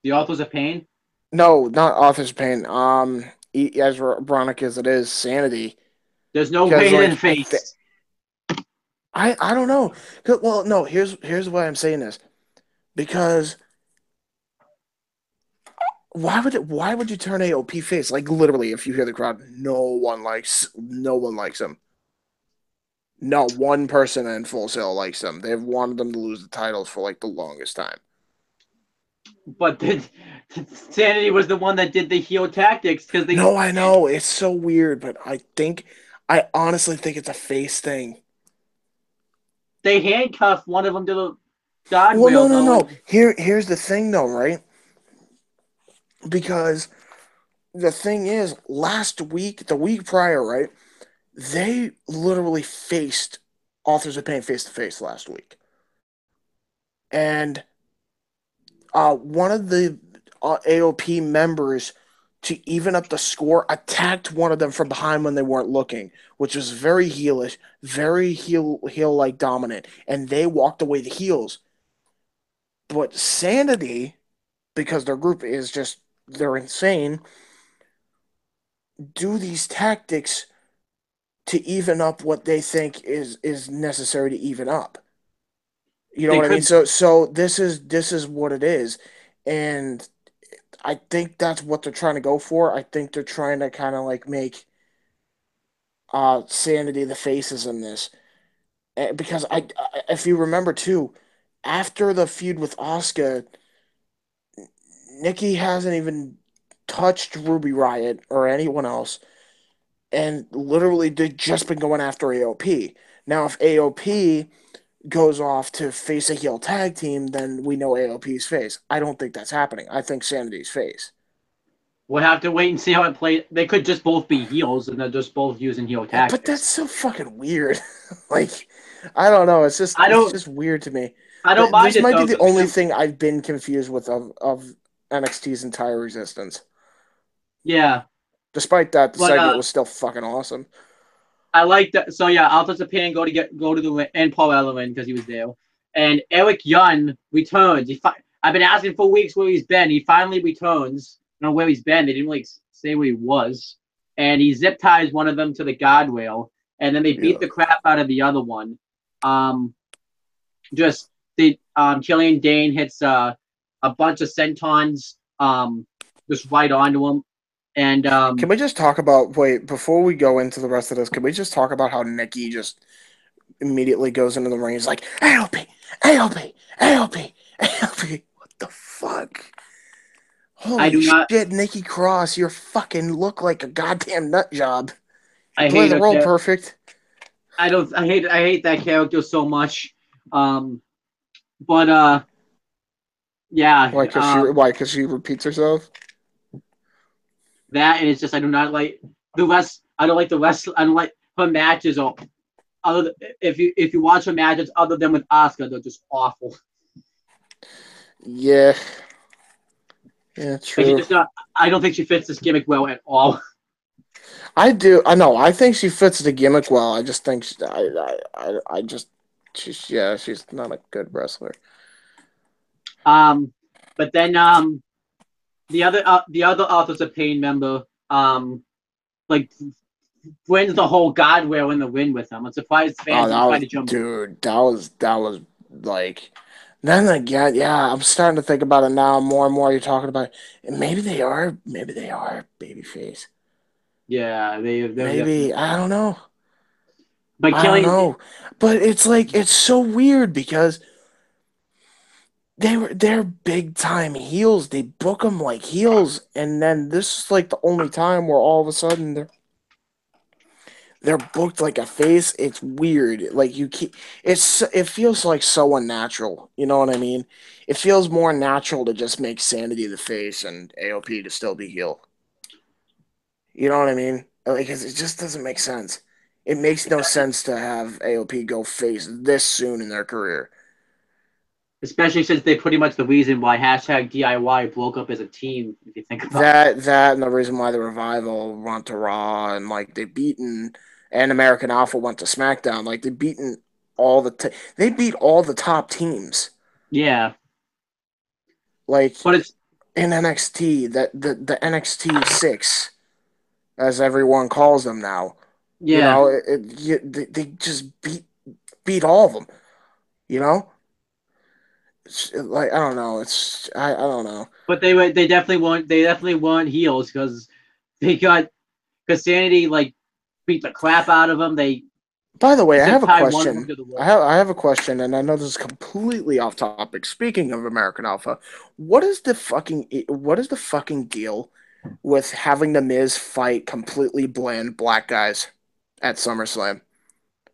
The Authors of Pain. No, not Authors of Pain. As ironic as it is, Sanity. There's no pain in face. I don't know. Well, no. Here's why I'm saying this, because why would you turn AOP face? Like literally, if you hear the crowd, no one likes him. Not one person in Full Sail likes him. They've wanted them to lose the titles for like the longest time. But Sanity was the one that did the heel tactics because they. No, I know it's so weird, but I honestly think it's a face thing. They handcuffed one of them to the guardrail. Well, no. Here's the thing, though, right? Because the thing is, the week prior, right? They literally faced Authors of Pain face to face last week, and one of the AOP members to even up the score, attacked one of them from behind when they weren't looking, which was very heelish, very heel-like dominant, and they walked away the heels. But Sanity, because their group is just, they're insane, do these tactics to even up what they think is necessary to even up. You know what I mean? So this is what it is. And I think that's what they're trying to go for. I think they're trying to kind of like make Sanity the faces in this. Because if you remember too, after the feud with Asuka, Nikki hasn't even touched Ruby Riott or anyone else, and literally they've just been going after AOP. Now, if AOP goes off to face a heel tag team, then we know AOP's face. I don't think that's happening. I think Sanity's face. We'll have to wait and see how it plays. They could just both be heels, and they're just both using heel tactics. But that's so fucking weird. Like, I don't know. It's just weird to me. I don't mind this it, might though, be the only thing I've been confused with of NXT's entire existence. Yeah. Despite that, the segment was still fucking awesome. I like that. So yeah, Alpha Japan go to the and Paul Ellering because he was there, and Eric Young returns. I've been asking for weeks where he's been. He finally returns. I don't know where he's been. They didn't really say where he was, and he zip ties one of them to the guardrail, and then they beat the crap out of the other one. Killian Dane hits a bunch of sentons just right onto him. And can we just talk about before we go into the rest of this? Can we just talk about how Nikki just immediately goes into the ring? He's like, AOP, AOP, AOP, AOP. What the fuck? Holy shit, Nikki Cross, you fucking look like a goddamn nut job. You play the role perfect. I hate that character so much. Yeah. Why? Because she repeats herself. That, and it's just I do not like the rest. I don't like the rest. I don't like her matches. Or if you watch her matches other than with Asuka, they're just awful. Yeah. Yeah, true. I don't think she fits this gimmick well at all. I do. I know. I think she fits the gimmick well. I just think she's not a good wrestler. But then the other Authors of Pain member wins the whole guardrail in the win with him. I'm surprised fans tried to jump. Dude, that was like. Then again, yeah, I'm starting to think about it now. More and more you're talking about it. Maybe they are babyface. Yeah, maybe I don't know. But I don't know. But it's like it's so weird because they're big time heels. They book them like heels, and then this is like the only time where all of a sudden they're booked like a face. It's weird. Like it feels like so unnatural. You know what I mean? It feels more natural to just make Sanity the face and AOP to still be heel. You know what I mean? Like it just doesn't make sense. It makes no sense to have AOP go face this soon in their career. Especially since they're pretty much the reason why #DIY broke up as a team, if you think about it. That and the reason why the Revival went to Raw and like they beaten and American Alpha went to SmackDown. Like they beaten all they beat all the top teams. Yeah. Like but it's in NXT, the NXT 6, as everyone calls them now. Yeah. You know, they just beat all of them. You know? Like I don't know. I don't know. But they definitely weren't heels because Sanity beat the crap out of them. By the way, I have a question. I have a question, and I know this is completely off topic. Speaking of American Alpha, what is the fucking deal with having the Miz fight completely bland black guys at SummerSlam?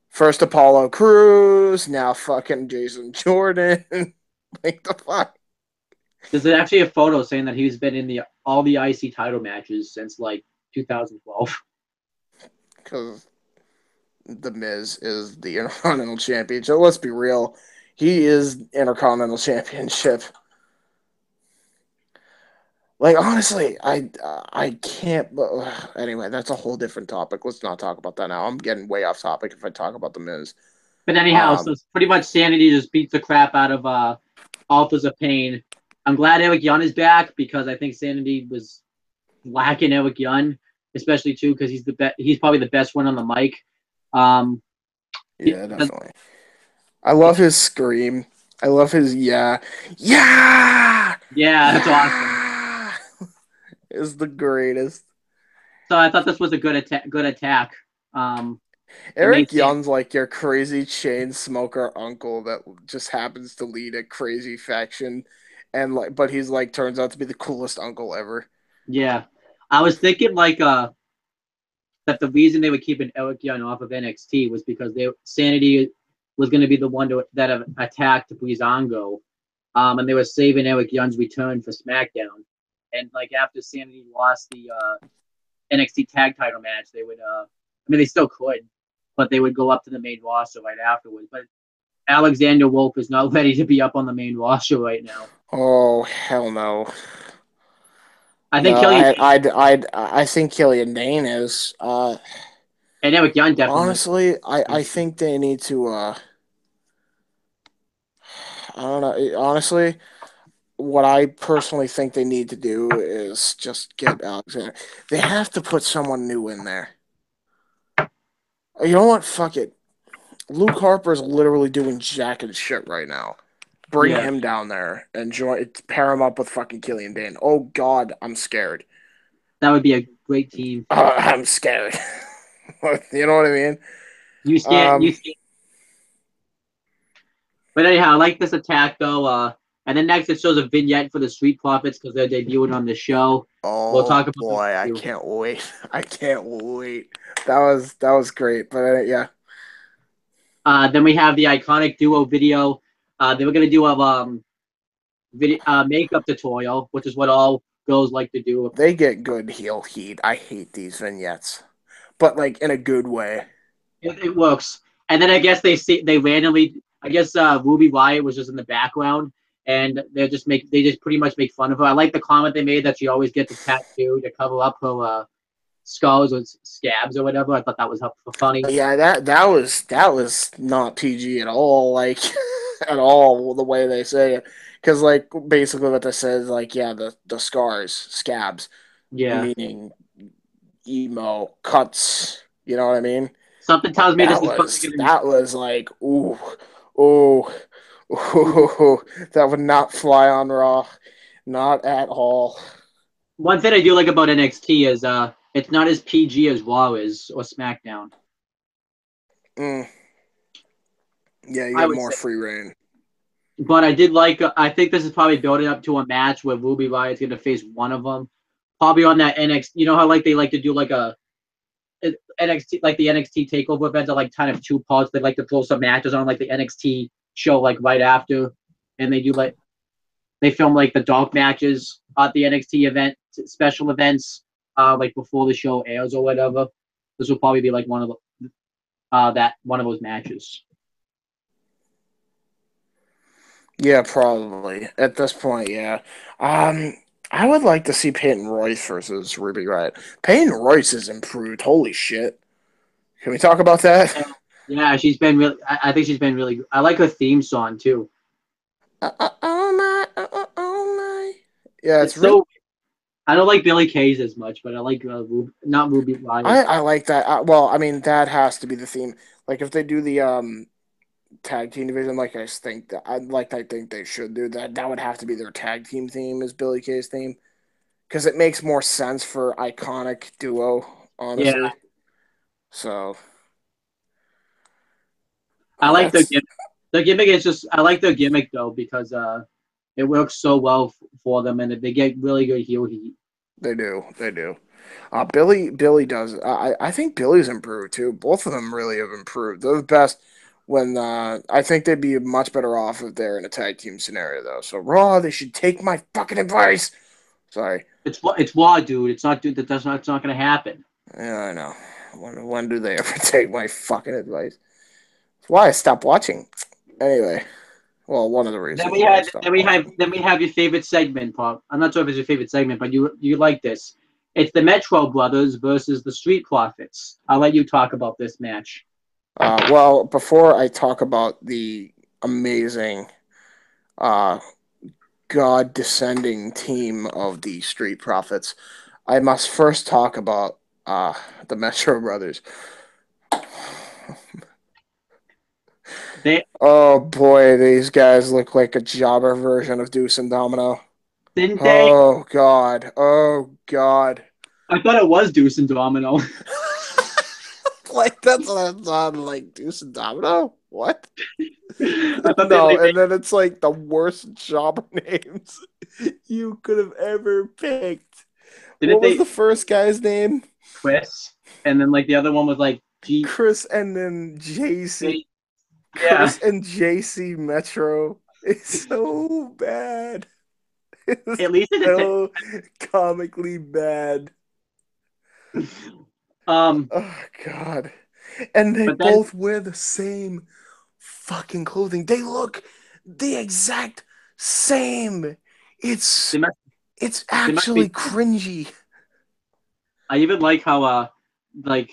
First Apollo Crews, now fucking Jason Jordan. Like the fuck? There's actually a photo saying that he's been in all the IC title matches since 2012. Because the Miz is the Intercontinental Champion. So let's be real, he is Intercontinental Championship. Like, honestly, I can't. But anyway, that's a whole different topic. Let's not talk about that now. I'm getting way off topic if I talk about the Miz. But anyhow, so it's pretty much Sanity just beats the crap out of Authors of Pain. I'm glad Eric Young is back because I think Sanity was lacking Eric Young, especially too because he's probably the best one on the mic. Yeah, definitely. I love his scream. I love his yeah. That's awesome. Is the greatest. So I thought this was a good attack. Eric Young's like your crazy chain smoker uncle that just happens to lead a crazy faction, and but he's like turns out to be the coolest uncle ever. Yeah, I was thinking that the reason they were keeping Eric Young off of NXT was because Sanity was going to be the one that attacked Breezango, and they were saving Eric Young's return for SmackDown. And like after Sanity lost the NXT Tag Title Match, they would they still could, but they would go up to the main roster right afterwards. But Alexander Wolf is not ready to be up on the main roster right now. Oh hell no! I think I think Killian Dane is. And Eric Young definitely. Honestly, I think they need to. I don't know. Honestly, what I personally think they need to do is just get Alexander. They have to put someone new in there. You know what? Fuck it. Luke Harper's literally doing jack and shit right now. Bring him down there and pair him up with fucking Killian Dane. Oh God, I'm scared. That would be a great team. I'm scared. You know what I mean? You scared. But anyhow, I like this attack though. And then next it shows a vignette for the Street Profits because they're debuting on the show. Oh we'll talk about boy, I can't wait! I can't wait. That was great. But yeah. Then we have the iconic duo video. They were gonna do a makeup tutorial, which is what all girls like to do. They get good heel heat. I hate these vignettes, but like in a good way. It works. And then I guess they randomly. I guess Ruby Riott was just in the background, and they just pretty much make fun of her. I like the comment they made that she always gets a tattoo to cover up her scars or scabs or whatever. I thought that was funny. Yeah, that was not PG at all. Like at all the way they say it, because like basically what they said is like the scars, scabs, meaning emo cuts. You know what I mean? Something tells me that was like ooh, that would not fly on Raw, not at all. One thing I do like about NXT is it's not as PG as Raw is or SmackDown. Yeah, you get more free reign. But I think this is probably building up to a match where Ruby Riott's going to face one of them. Probably on that NXT. You know how they like to do like a NXT, like the NXT takeover events are like kind of two parts. They like to throw some matches on like the NXT show like right after. And they film like the dark matches at the NXT event, special events, like before the show airs or whatever. This will probably be like one of those matches. Yeah, probably at this point. Yeah, I would like to see Peyton Royce versus Ruby Riott. Peyton Royce has improved. Holy shit! Can we talk about that? Yeah, she's been really. I think she's been really good. I like her theme song too. Oh my. Yeah, it's really. I don't like Billy Kay's as much, but I like not Ruby Riott. I like that. Well, I mean that has to be the theme. Like if they do the tag team division, I think they should do that. That would have to be their tag team theme, is Billy Kay's theme, because it makes more sense for iconic duo. Honestly, yeah. So I like the gimmick. The gimmick is just I like the gimmick though because it works so well for them and they get really good heel heat. They do. Billy does. I think Billy's improved too. Both of them really have improved. They're the best. When I think they'd be much better off if they're in a tag team scenario, though. So Raw, they should take my fucking advice. Sorry, it's Raw, dude. It's not, dude. It's not going to happen. Yeah, I know. When do they ever take my fucking advice? That's why I stopped watching. Anyway, Well, one of the reasons. Then we have your favorite segment, Pop. I'm not sure if it's your favorite segment, but you like this. It's the Metro Brothers versus the Street Profits. I'll let you talk about this match. Well, before I talk about the amazing, God-descending team of the Street Profits, I must first talk about the Metro Brothers. Oh boy, these guys look like a jobber version of Deuce and Domino. Didn't they? Oh god. Oh god. I thought it was Deuce and Domino. Like that's what I thought, like Deuce and Domino? What? No, and then it's like the worst jobber names you could have ever picked. What was the first guy's name? Chris. And then like the other one was like Chris and then JC. Yeah. Chris and JC Metro. It's so bad. It's at least it's so comically bad. Oh god. And they both wear the same fucking clothing. They look the exact same. It's actually cringy. I even like how like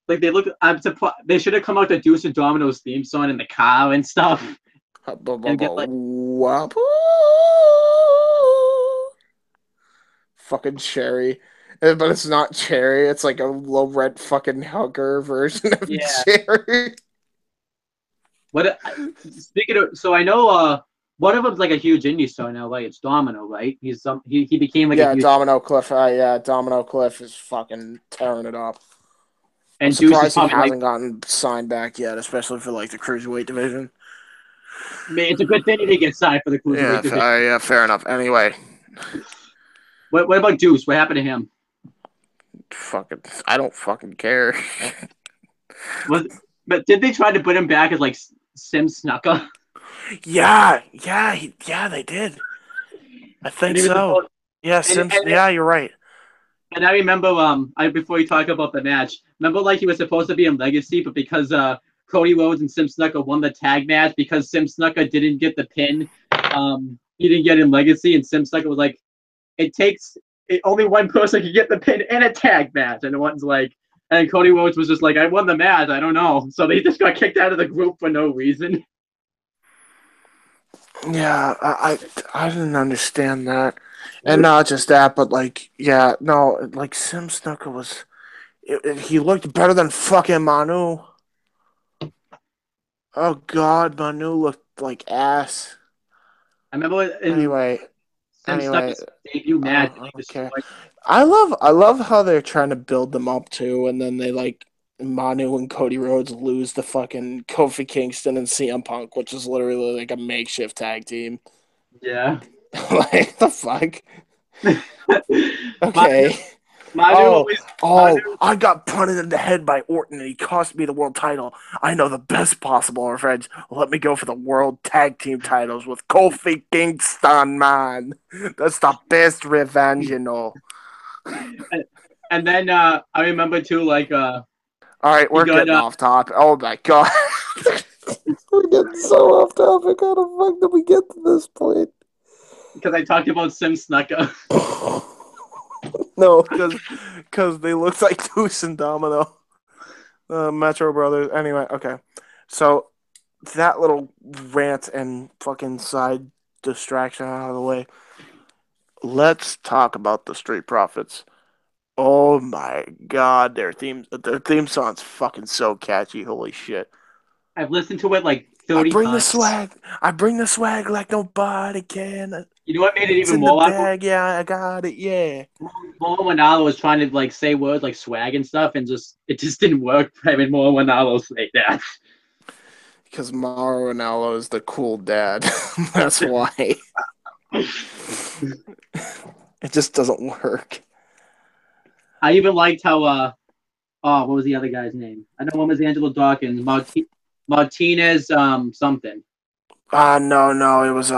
they look. I'm surprised they should have come out the Deuce and Domino's theme song in the car and stuff. And get, like, fucking Cherry. But it's not Cherry. It's like a low rent fucking hooker version of Cherry. Speaking of, so I know one of them's like a huge indie star in LA. It's Domino, right? He became like a huge... Domino Cliff. Domino Cliff is fucking tearing it up. And I'm surprised he hasn't gotten signed back yet, especially for like the cruiserweight division. Man, it's a good thing he didn't get signed for the cruiserweight division. Yeah, fair enough. Anyway, what about Deuce? What happened to him? I don't fucking care. But did they try to put him back as like Sim Snuka? Yeah, they did. I think so. Yeah, you're right. And I remember, before you talk about the match, remember like he was supposed to be in Legacy, but because Cody Rhodes and Sim Snuka won the tag match because Sim Snuka didn't get the pin, he didn't get in Legacy, and Sim Snuka was like, only one person can get the pin in a tag match, and one's like, and Cody Rhodes was just like, I won the match, I don't know, so they just got kicked out of the group for no reason. Yeah, I didn't understand that. And not just that, but like, Sim Snuka was, he looked better than fucking Manu. Oh god, Manu looked like ass. I remember Sim Snuka's debut match. Okay. I love how they're trying to build them up too, and then they like Manu and Cody Rhodes lose the fucking Kofi Kingston and CM Punk, which is literally like a makeshift tag team. Yeah. Like the fuck. Okay. I got punted in the head by Orton and he cost me the world title. I know the best possible revenge. Let me go for the world tag team titles with Kofi Kingston, man. That's the best revenge, you know. And then I remember too, like all right, we're getting off topic. Oh my god. We're getting so off topic. How the fuck did we get to this point? Because I talked about Sim Snuka. No, because they look like Deuce and Domino. Metro Brothers. Anyway, okay. So that little rant and fucking side distraction out of the way. Let's talk about the Street Profits. Oh my god, their theme song's fucking so catchy. Holy shit. I've listened to it like 30 times. I bring the swag like nobody can. You know what made it even more bag, yeah, I got it, yeah. Mauro Ranallo was trying to like say words like swag and stuff, and it just didn't work having Mauro Ranallo say that. Because Mauro Ranallo is the cool dad. That's why. It just doesn't work. I even liked how what was the other guy's name? I know one was Angelo Dawkins, Martinez something. No, it was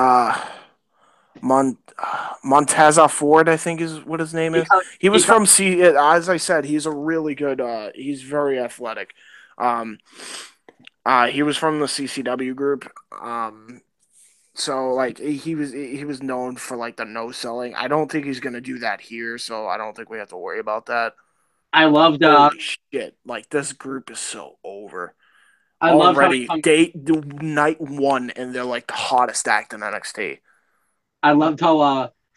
Monteza Ford, I think is what his name is. He was from as I said, he's a really good he's very athletic. He was from the CCW group. So like he was known for like the no selling. I don't think he's gonna do that here, so I don't think we have to worry about that. I loved Holy shit! Like this group is so over I loved how already. Night one, and they're like the hottest act in NXT.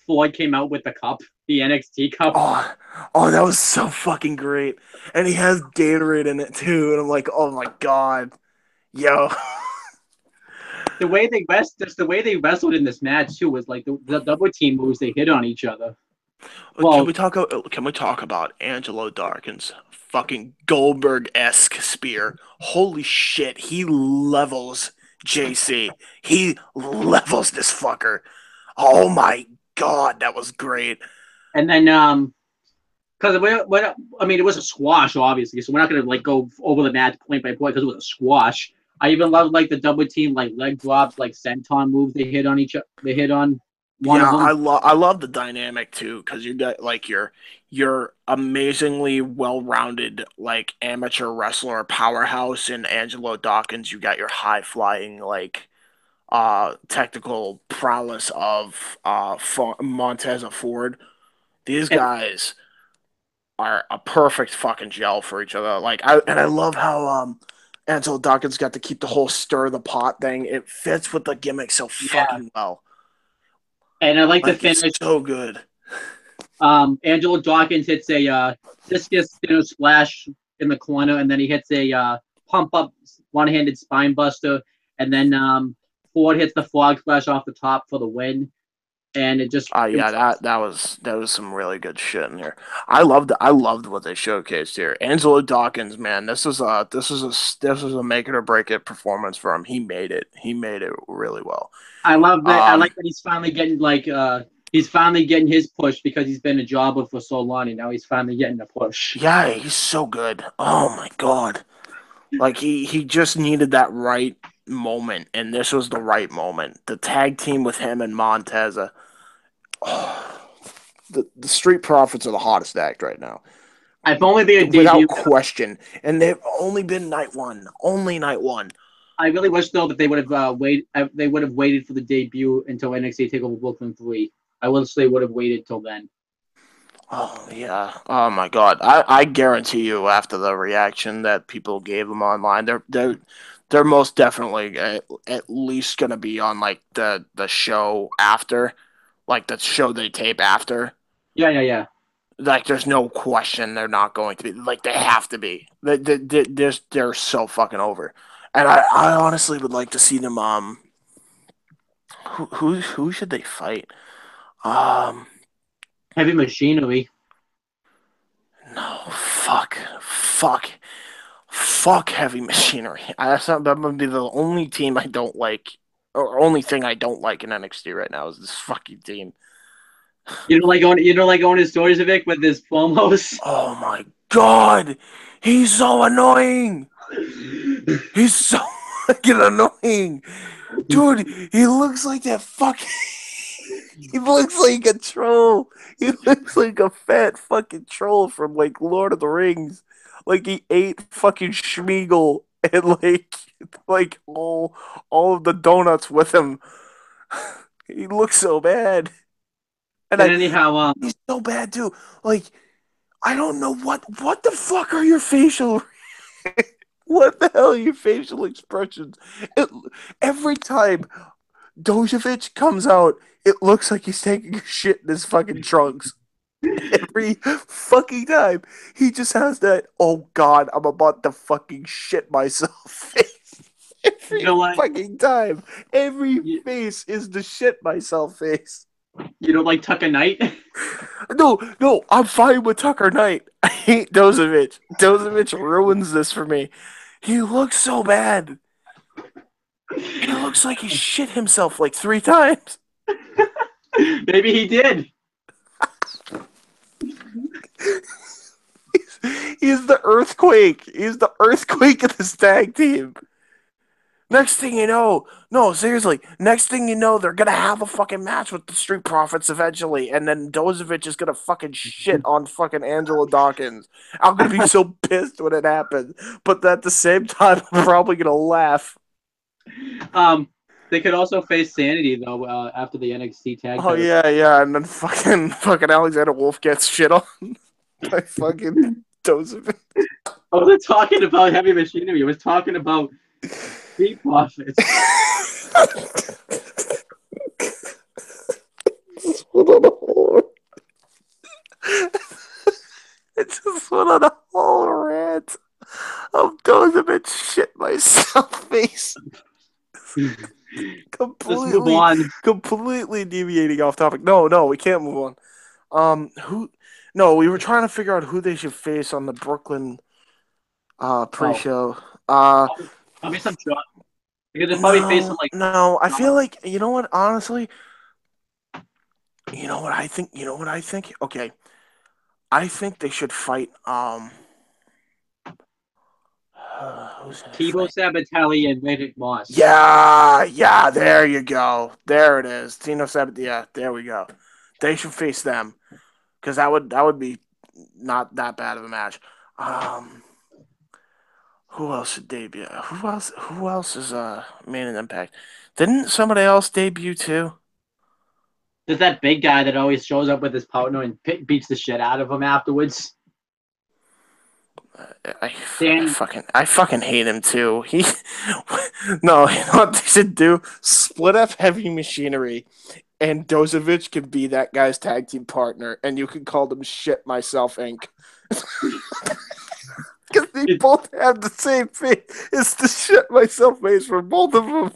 Floyd came out with the cup, the NXT cup. Oh, that was so fucking great. And he has Gatorade in it too, and I'm like, oh my god, yo. The way they wrestled in this match too was like the double team moves they hit on each other. Well, Can we talk about Angelo Darkin's fucking Goldberg-esque spear? Holy shit, he levels JC. He levels this fucker. Oh my god, that was great. and then because I mean it was a squash obviously, so we're not gonna like go over the match point by point because it was a squash. I even loved like the double team like leg drops, like senton moves they hit on one of them. I love the dynamic too because you got like your amazingly well-rounded like amateur wrestler powerhouse in Angelo Dawkins. You got your high flying like technical prowess of Montez Ford. These guys are a perfect fucking gel for each other. I love how Angelo Dawkins got to keep the whole stir the pot thing. It fits with the gimmick so fucking well. And I like the It's finish. so good. Angelo Dawkins hits a discus splash in the corner, and then he hits a pump up one-handed spine buster, and then Ford hits the frog splash off the top for the win. And it just that was some really good shit in here. I loved what they showcased here. Angelo Dawkins, man, this was a make it or break it performance for him. He made it really well. I love that. I like that he's finally getting his push because he's been a jobber for so long, and now he's finally getting a push. Yeah, he's so good. Oh my god, like he just needed that right moment, and this was the right moment. The tag team with him and Montez. The Street Profits are the hottest act right now. If only they had without debuted. question, and they've only been night one. Only night one. I really wish though that they would have They would have waited for the debut until NXT Takeover Brooklyn 3. I wish they would have waited till then. Oh yeah. Oh my god. I guarantee you, after the reaction that people gave them online, they're most definitely at least gonna be on like the show after, like the show they tape after. Yeah. Like, there's no question they're not going to be. Like, they have to be. They're so fucking over. And I honestly would like to see them. Who should they fight? Heavy Machinery. No, fuck Heavy Machinery. That would be the only team I don't like, or only thing I don't like in NXT right now is this fucking team. You don't like going to Stories of Vic with this promos? Oh my god, he's so annoying. He's so fucking annoying, dude. He looks like that fucking. He looks like a troll. He looks like a fat fucking troll from like Lord of the Rings. Like he ate fucking Schmeagol and like all of the donuts with him. He looks so bad. And anyhow, he's so bad too. Like, I don't know what the fuck are your facial. What the hell are your facial expressions? Every time Dojovic comes out, it looks like he's taking a shit in his fucking trunks. Every fucking time. He just has that, oh god, I'm about to fucking shit myself face. Every fucking time. Every face is the shit myself face. You don't like Tucker Knight? No, I'm fine with Tucker Knight. I hate Dozovic. Dozovic ruins this for me. He looks so bad. He looks like he shit himself like 3 times. Maybe he did. He's the earthquake. He's the earthquake of this tag team. Next thing you know, no, seriously, next thing you know, they're going to have a fucking match with the Street Profits eventually, and then Dozovic is going to fucking shit on fucking Angelo Dawkins. I'm going to be so pissed when it happens, but at the same time, I'm probably going to laugh. They could also face Sanity though after the NXT tag. Oh title. yeah, and then fucking Alexander Wolf gets shit on by fucking Dozovich. I wasn't talking about heavy machinery. I was talking about Street Profits. What on a whore. I just went on a whole rant of Dozovich shit myself face. Let's move on. Completely deviating off topic. No, we can't move on. No, we were trying to figure out who they should face on the Brooklyn pre-show. Probably some shot. Because they're probably facing like No, I feel like you know what, honestly. You know what I think? Okay. I think they should fight who's that? Tebow Sabatelli and Riddick Moss. Yeah, there you go. There it is. Tino Sabat. Yeah, there we go. They should face them because that would be not that bad of a match. Who else should debut? Who else is made an impact? Didn't somebody else debut too? There's that big guy that always shows up with his partner and beats the shit out of him afterwards. I fucking hate him too. No, you know what they should do? Split up Heavy Machinery, and Dozovich can be that guy's tag team partner, and you can call them Shit Myself Inc. Because they both have the same face. It's the Shit Myself face for both of them.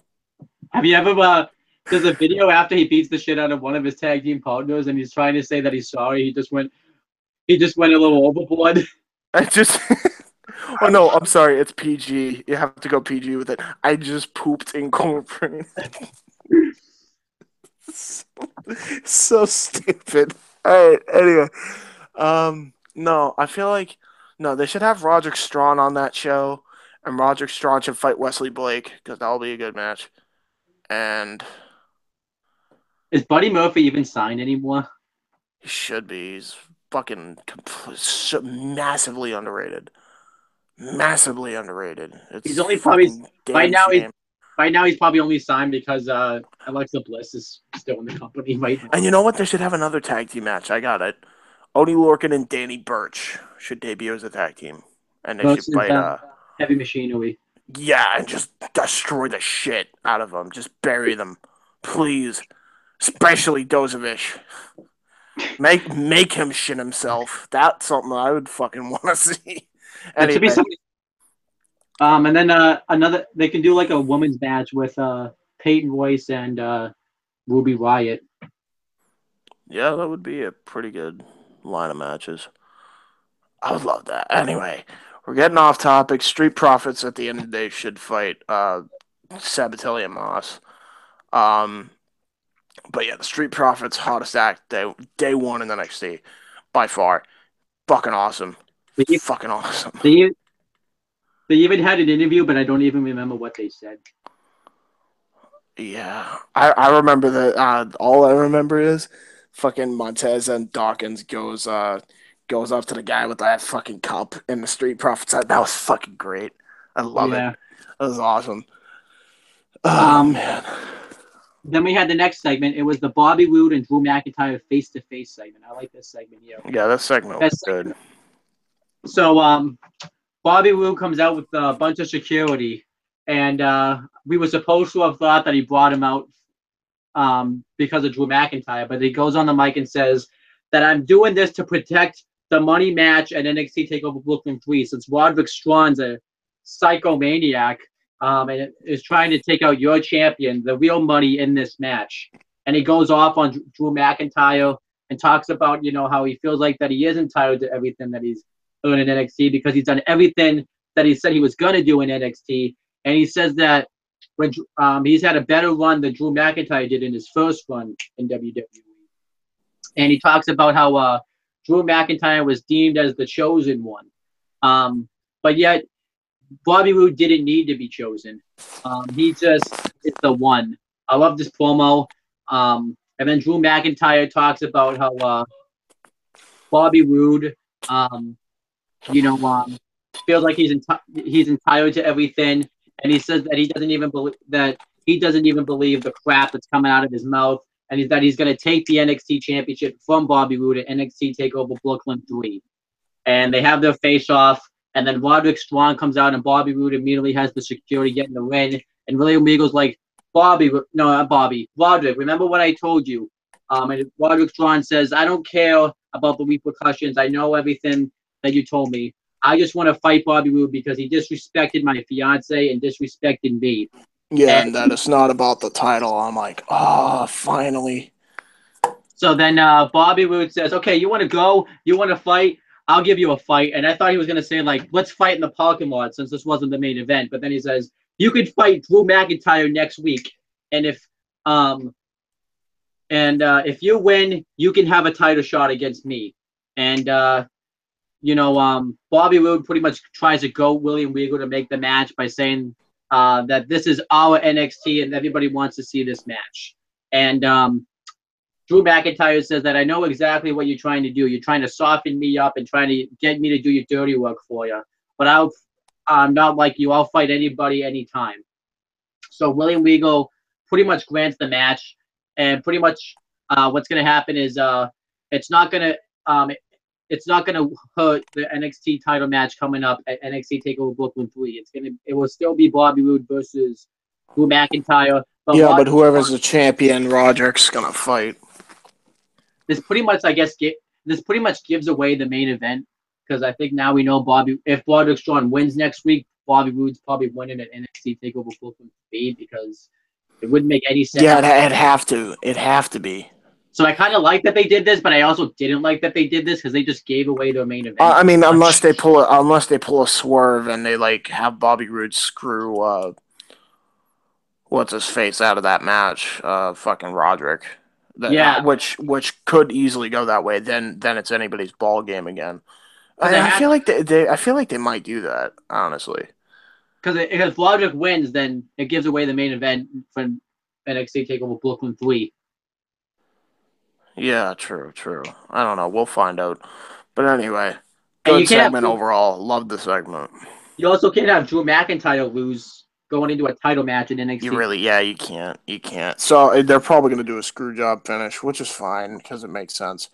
Have you ever? There's a video after he beats the shit out of one of his tag team partners, and he's trying to say that he's sorry. He just went a little overboard. Oh no, I'm sorry. It's PG. You have to go PG with it. I just pooped in cornbread. So stupid. All right. Anyway, no, I feel like they should have Roderick Strong on that show, and Roderick Strong should fight Wesley Blake because that'll be a good match. And is Buddy Murphy even signed anymore? He should be. He's fucking massively underrated. Massively underrated. He's only probably right now. He's probably only signed because Alexa Bliss is still in the company right now. And you know what? They should have another tag team match. I got it. Oney Lorcan and Danny Burch should debut as a tag team, and they should fight Heavy Machinery. Yeah, and just destroy the shit out of them. Just bury them, please. Especially Dozovich. Make him shit himself. That's something I would fucking want to see. Anyway. And then another, they can do like a women's match with Peyton Royce and Ruby Riott. Yeah, that would be a pretty good line of matches. I would love that. Anyway, we're getting off topic. Street Profits at the end of the day should fight Sabatelli and Moss. But yeah, the Street Profits hottest act day one in the NXT by far. Fucking awesome. Fucking awesome. They even had an interview, but I don't even remember what they said. Yeah, I remember that. All I remember is fucking Montez and Dawkins goes up to the guy with that fucking cup in the Street Profits. That was fucking great. I love it. That was awesome. Man. Then we had the next segment. It was the Bobby Roode and Drew McIntyre face-to-face segment. I like this segment here. Yeah, this segment was good. So, Bobby Roode comes out with a bunch of security, and we were supposed to have thought that he brought him out because of Drew McIntyre, but he goes on the mic and says that I'm doing this to protect the money match at NXT TakeOver Brooklyn 3, since Roderick Strong's a psychomaniac and is trying to take out your champion, the real money in this match. And he goes off on Drew McIntyre and talks about, how he feels like that he is entitled to everything that he's doing in NXT because he's done everything that he said he was going to do in NXT. And he says that when he's had a better run than Drew McIntyre did in his first run in WWE. And he talks about how Drew McIntyre was deemed as the chosen one. But yet, Bobby Roode didn't need to be chosen. He just is the one. I love this promo. And then Drew McIntyre talks about how Bobby Roode, feels like he's entitled to everything. And he says that he doesn't even believe that he doesn't even believe the crap that's coming out of his mouth, and he's going to take the NXT Championship from Bobby Roode at NXT TakeOver Brooklyn 3. And they have their face-off, and then Roderick Strong comes out, and Bobby Roode immediately has the security get in the ring, and William Regal's like, Roderick, remember what I told you? And Roderick Strong says, I don't care about the repercussions. I know everything that you told me. I just want to fight Bobby Roode because he disrespected my fiance and disrespected me. Yeah, and that it's not about the title. I'm like, finally. So then Bobby Roode says, okay, you want to go? You want to fight? I'll give you a fight. And I thought he was going to say, like, let's fight in the parking lot since this wasn't the main event. But then he says, you could fight Drew McIntyre next week. And if you win, you can have a title shot against me. And, Bobby Roode pretty much tries to go William Regal to make the match by saying that this is our NXT and everybody wants to see this match. And Drew McIntyre says that I know exactly what you're trying to do. You're trying to soften me up and trying to get me to do your dirty work for you. But I'm not like you. I'll fight anybody anytime. So William Regal pretty much grants the match. And pretty much what's going to happen is it's not going to hurt the NXT title match coming up at NXT TakeOver Brooklyn 3. It will still be Bobby Roode versus Drew McIntyre. But whoever's the champion, Roderick's gonna fight. This pretty much gives away the main event because I think now we know if Roderick Strong wins next week, Bobby Roode's probably winning at NXT TakeOver Brooklyn 3 because it wouldn't make any sense. Yeah, it'd have to. It'd have to be. So I kind of like that they did this, but I also didn't like that they did this because they just gave away their main event. I mean, unless they pull a swerve and they like have Bobby Roode screw what's his face out of that match, fucking Roderick. Which could easily go that way. Then it's anybody's ball game again. I feel like they might do that, honestly. Because if Roderick wins, then it gives away the main event from NXT TakeOver Brooklyn 3. Yeah, true. I don't know. We'll find out. But anyway, good segment overall. Love the segment. You also can't have Drew McIntyre lose going into a title match in NXT. You can't. So they're probably going to do a screw job finish, which is fine because it makes sense.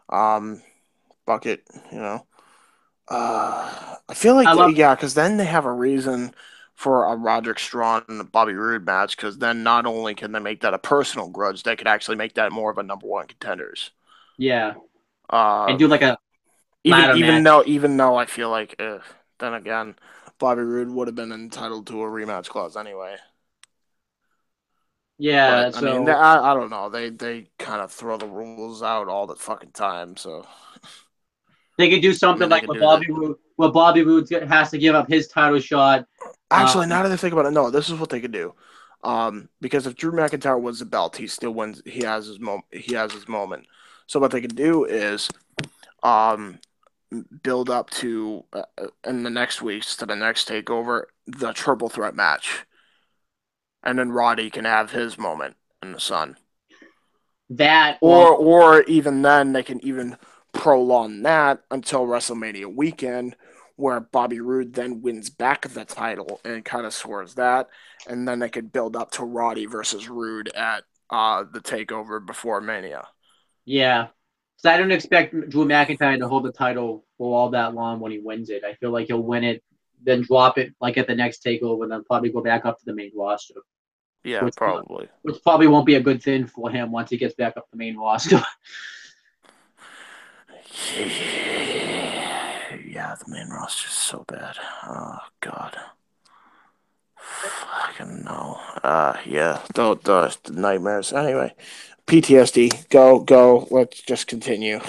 Bucket, I feel like because then they have a reason for a Roderick Strong and Bobby Roode match, because then not only can they make that a personal grudge, they could actually make that more of a number one contenders. Yeah. And do like a even though I feel like then again, Bobby Roode would have been entitled to a rematch clause anyway. Yeah, but, I mean, I don't know. They kind of throw the rules out all the fucking time, so they could do something like where Bobby Roode has to give up his title shot. Actually, now that I think about it, no, this is what they could do. Because if Drew McIntyre wins the belt, he still wins. He has his moment. So what they could do is, build up to in the next weeks to the next takeover, the triple threat match, and then Roddy can have his moment in the sun. Or even then they can even prolong that until WrestleMania weekend, where Bobby Roode then wins back the title and kind of swerves that, and then they could build up to Roddy versus Roode at the takeover before Mania. Yeah. So I don't expect Drew McIntyre to hold the title for all that long when he wins it. I feel like he'll win it, then drop it like at the next takeover, and then probably go back up to the main roster. Yeah, probably. Which probably won't be a good thing for him once he gets back up the main roster. Yeah, the main roster's so bad. Oh, God. Fucking no. Yeah, the nightmares. Anyway, PTSD. Go. Let's just continue.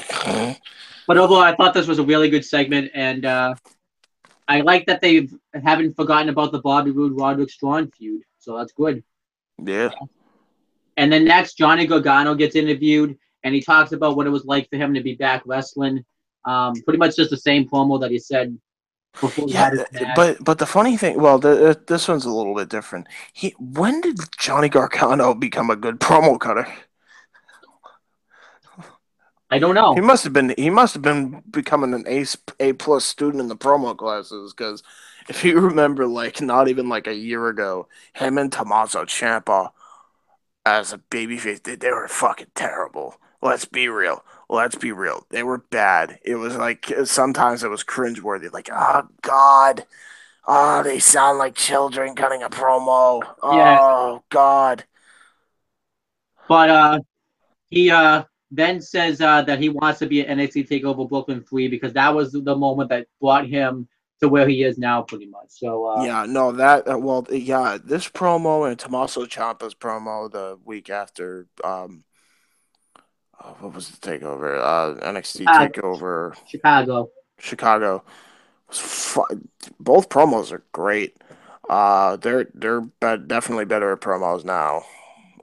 But overall, I thought this was a really good segment, and I like that they haven't forgotten about the Bobby Roode-Roderick Strong feud, so that's good. Yeah. And then next, Johnny Gargano gets interviewed, and he talks about what it was like for him to be back wrestling. Pretty much just the same promo that he said before. But the funny thing, this one's a little bit different. When did Johnny Gargano become a good promo cutter? I don't know. He must have been becoming an A+ student in the promo classes, because if you remember, like not even like a year ago, him and Tommaso Ciampa as a babyface, they were fucking terrible. Let's be real. Let's be real. They were bad. It was like sometimes it was cringeworthy. Like, oh God, oh they sound like children cutting a promo. Yeah, Oh God. but he then says that he wants to be at NXT Takeover Brooklyn 3 because that was the moment that brought him to where he is now, pretty much. So Yeah, no, that well, yeah, this promo and Tommaso Ciampa's promo the week after, what was the takeover? NXT takeover Chicago. Chicago. Both promos are great. They're definitely better at promos now.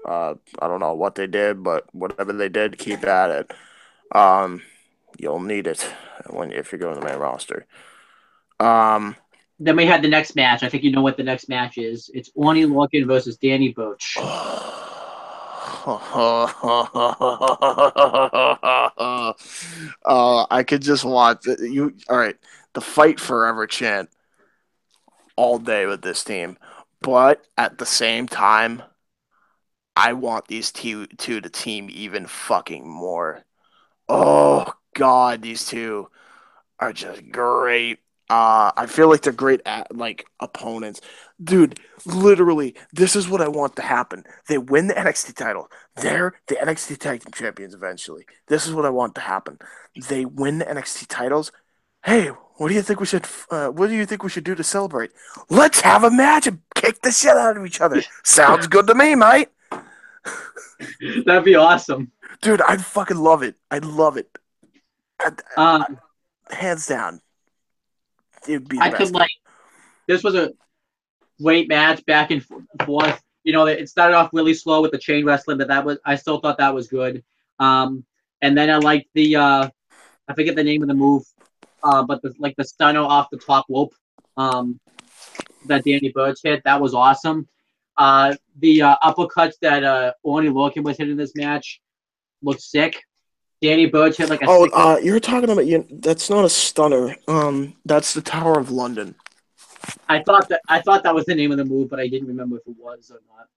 I don't know what they did, but whatever they did, keep at it. Um, you'll need it if you're going to the main roster. Then we had the next match. I think you know what the next match is. It's Orny Lorcan versus Danny Burch. I could just watch you. All right, the fight forever chant all day with this team, but at the same time, I want these two to team even fucking more. Oh God, these two are just great. I feel like they're great at like opponents, dude. Literally, this is what I want to happen. They win the NXT title. They're the NXT Tag Team Champions eventually. This is what I want to happen. They win the NXT titles. Hey, what do you think we should? What do you think we should do to celebrate? Let's have a match and kick the shit out of each other. Sounds good to me, mate. That'd be awesome. Dude, I'd fucking love it. I'd love it. Hands down. It'd be the best. could this was a great match back and forth. You know, it started off really slow with the chain wrestling, but I still thought that was good. And then I liked the I forget the name of the move, but the stunner off the top rope that Danny Burch hit, that was awesome. The uppercuts that Orny Lorcan was hitting this match looked sick. Danny Burch hit like a you're talking about that's not a stunner. That's the Tower of London. I thought that was the name of the move, but I didn't remember if it was or not.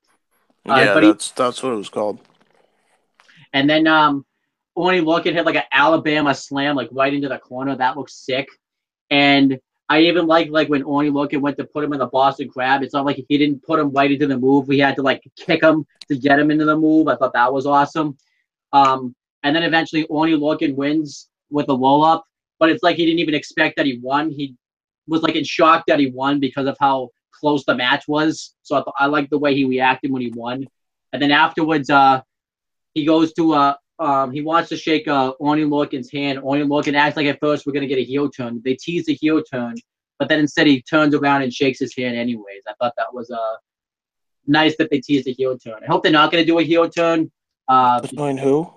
Yeah, that's what it was called. And then Orny Lorcan hit like an Alabama slam like right into the corner. That looks sick. And I even like when Orny Lorcan went to put him in the Boston Crab. It's not like he didn't put him right into the move. We had to like kick him to get him into the move. I thought that was awesome. And then eventually Orny Lorcan wins with a roll up, but it's like he didn't even expect that he won. He was like in shock that he won because of how close the match was. So I liked the way he reacted when he won. And then afterwards, he goes to he wants to shake Orny Lorcan's hand. Orny Lorcan acts like at first we're gonna get a heel turn. They tease the heel turn, but then instead he turns around and shakes his hand anyways. I thought that was nice that they teased the heel turn. I hope they're not gonna do a heel turn. Between who?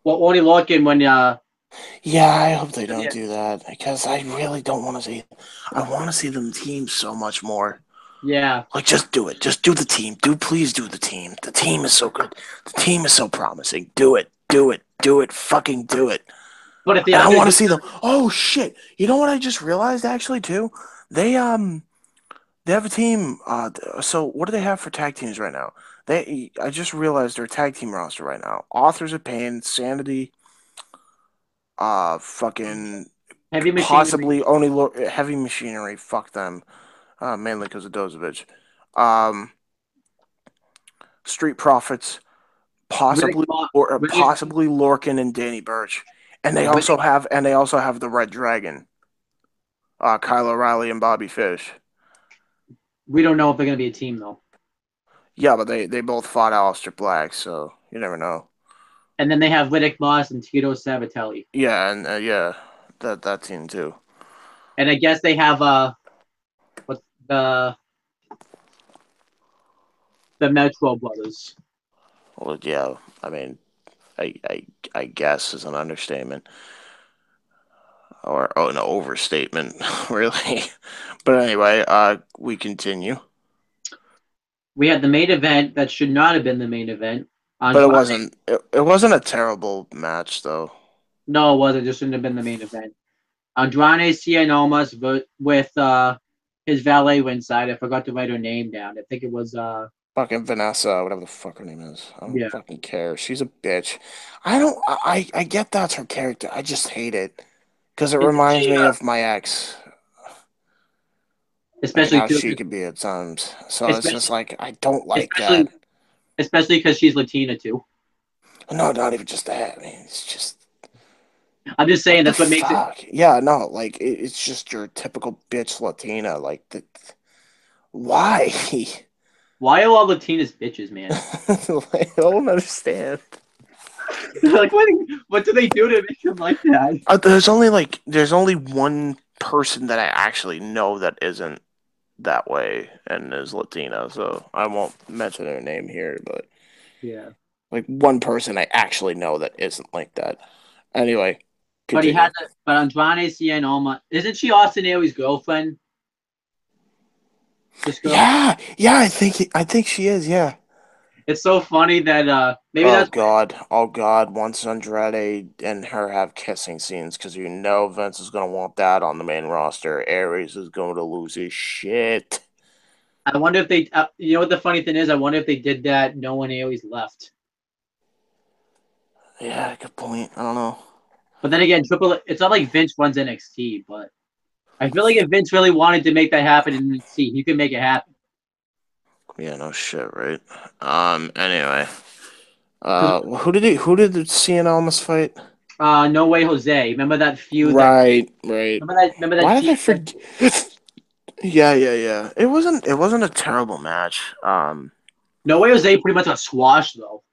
Well, Orny Lorcan when yeah, I hope they don't do that because I really don't want to see. I want to see them team so much more. Yeah, like just do it. Just do the team. Please do the team. The team is so good. The team is so promising. Do it. Fucking do it. but if I want to see them. Oh shit! You know what I just realized actually too? They have a team. So what do they have for tag teams right now? I just realized their tag team roster right now. Authors of Pain, Sanity. Fucking Heavy Machinery. possibly only Heavy Machinery. Fuck them. Mainly because of Dozovich. Street Profits, possibly possibly Lorcan and Danny Burch, and they also have the Red Dragon, Kyle O'Reilly and Bobby Fish. We don't know if they're gonna be a team though. Yeah, but they both fought Aleister Black, so you never know. And then they have Riddick Moss and Tito Sabatelli. Yeah, and that team too. And I guess they have what's the Metro Brothers. Well, yeah, I mean, I guess is an understatement or an overstatement, really. But anyway, we continue. We had the main event that should not have been the main event. But it wasn't. It wasn't a terrible match, though. No, it wasn't. It just shouldn't have been the main event. Andrade Cien Almas with his valet ringside. I forgot to write her name down. I think it was Fucking Vanessa, whatever the fuck her name is. I don't yeah. fucking care. She's a bitch. I get that's her character. I just hate it. Because it Isn't reminds she? me of my ex. Like Especially how too, she could be at times. So it's just especially like I don't like especially that. especially because she's Latina too. No, not even just that. I mean, it's just I'm just what saying the that's what makes it. fuck. Yeah, no, like it's just your typical bitch Latina. Like why? Why are all Latinas bitches, man? Like, I don't understand. Like what do they do to make them like that? There's only one person that I actually know that isn't that way and is Latina, so I won't mention her name here, but Yeah. like one person I actually know that isn't like that. Anyway, But he continue. has a but Andrade Cien Almas isn't she Austin Aries' girlfriend? This girl. Yeah, I think she is, yeah. It's so funny that maybe Oh that's God, oh God! Once Andrade and her have kissing scenes, because you know Vince is gonna want that on the main roster. Aries is going to lose his shit. I wonder if they you know what the funny thing is? I wonder if they did that no one Aries left. Yeah, good point. I don't know. But then again, it's not like Vince runs NXT, but I feel like if Vince really wanted to make that happen in NXT, he could make it happen. Yeah, no shit, right? Anyway, Because who did the CN almost fight? No Way Jose. Remember that feud that Right, right. remember that Why did team I that forget? Yeah. It wasn't a terrible match. No Way Jose pretty much got squashed though.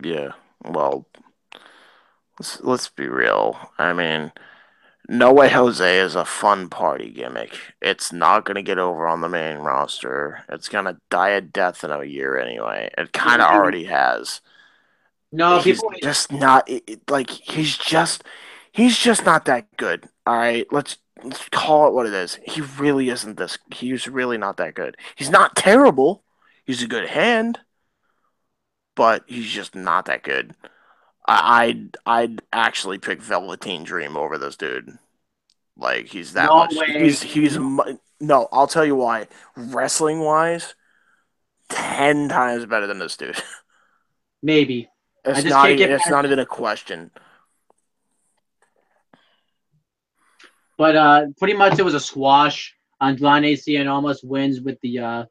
Yeah. Well, let's be real. I mean, No Way Jose is a fun party gimmick. It's not gonna get over on the main roster. It's gonna die a death in a year anyway. It kind of Maybe. already has. No, He's people just not like he's just not that good. All right, let's call it what it is. He really isn't this. He's really not that good. He's not terrible. He's a good hand, but he's just not that good. I'd actually pick Velveteen Dream over this dude. Like he's that no much. way. No. I'll tell you why. Wrestling wise, 10 times better than this dude. Maybe. I It's just not. can't get It's past not it. even a question. But pretty much it was a squash. Andrade Cien almost wins with the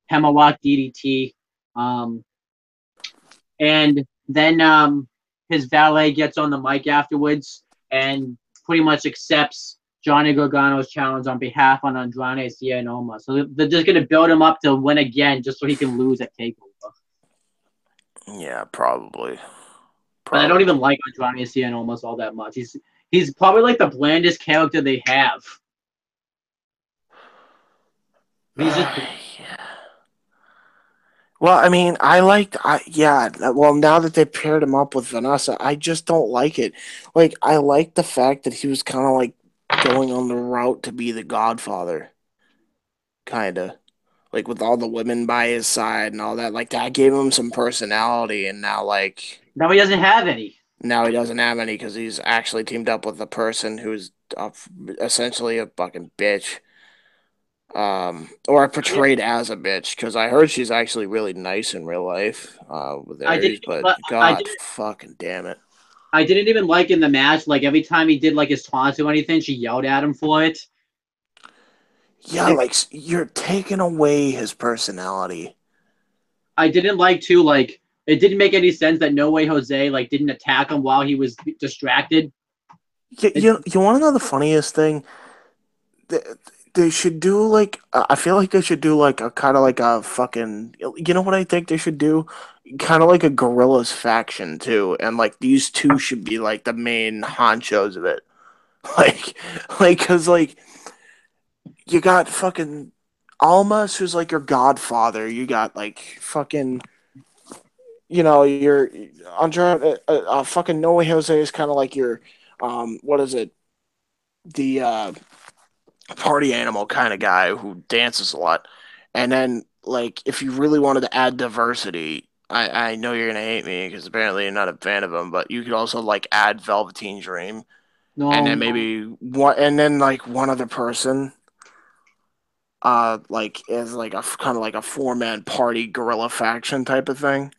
Hammerlock DDT. Um, and then his valet gets on the mic afterwards and pretty much accepts Johnny Gargano's challenge on behalf on Andrade Cien almost. So they're just gonna build him up to win again just so he can lose at Takeover. Yeah, probably. But I don't even Probably. like Andrade Cien almost all that much. He's probably like the blandest character they have. He's just Yeah. Well, I mean, yeah. Well, now that they paired him up with Vanessa, I just don't like it. Like, I like the fact that he was kind of like going on the route to be the Godfather, kind of like with all the women by his side and all that. Like, that gave him some personality, and now he doesn't have any. now he doesn't have any because he's actually teamed up with a person who's essentially a fucking bitch. Or portrayed as a bitch because I heard she's actually really nice in real life with I didn't Aries, even but li- God fucking damn it. I didn't even like in the match. Like every time he did like his taunts or anything, she yelled at him for it. Yeah, And like you're taking away his personality. I didn't like too like it didn't make any sense that No Way Jose like didn't attack him while he was distracted. You, It, you, you want to know the funniest thing? They, they should do like I feel like they should do like a kind of like a fucking you know what I think they should do? Kind of like a gorillas faction too, and like these two should be like the main honchos of it. Like, cause like you got fucking Almas, who's like your godfather. You got like fucking, your Andre, fucking Noe Jose is kind of like your, what is it? The party animal kind of guy who dances a lot. And then, like, if you really wanted to add diversity, I know you're gonna hate me because apparently you're not a fan of him, but you could also like add Velveteen Dream No, and then maybe one, and then like one other person, like is like a kind of like a 4-man party guerrilla faction type of thing,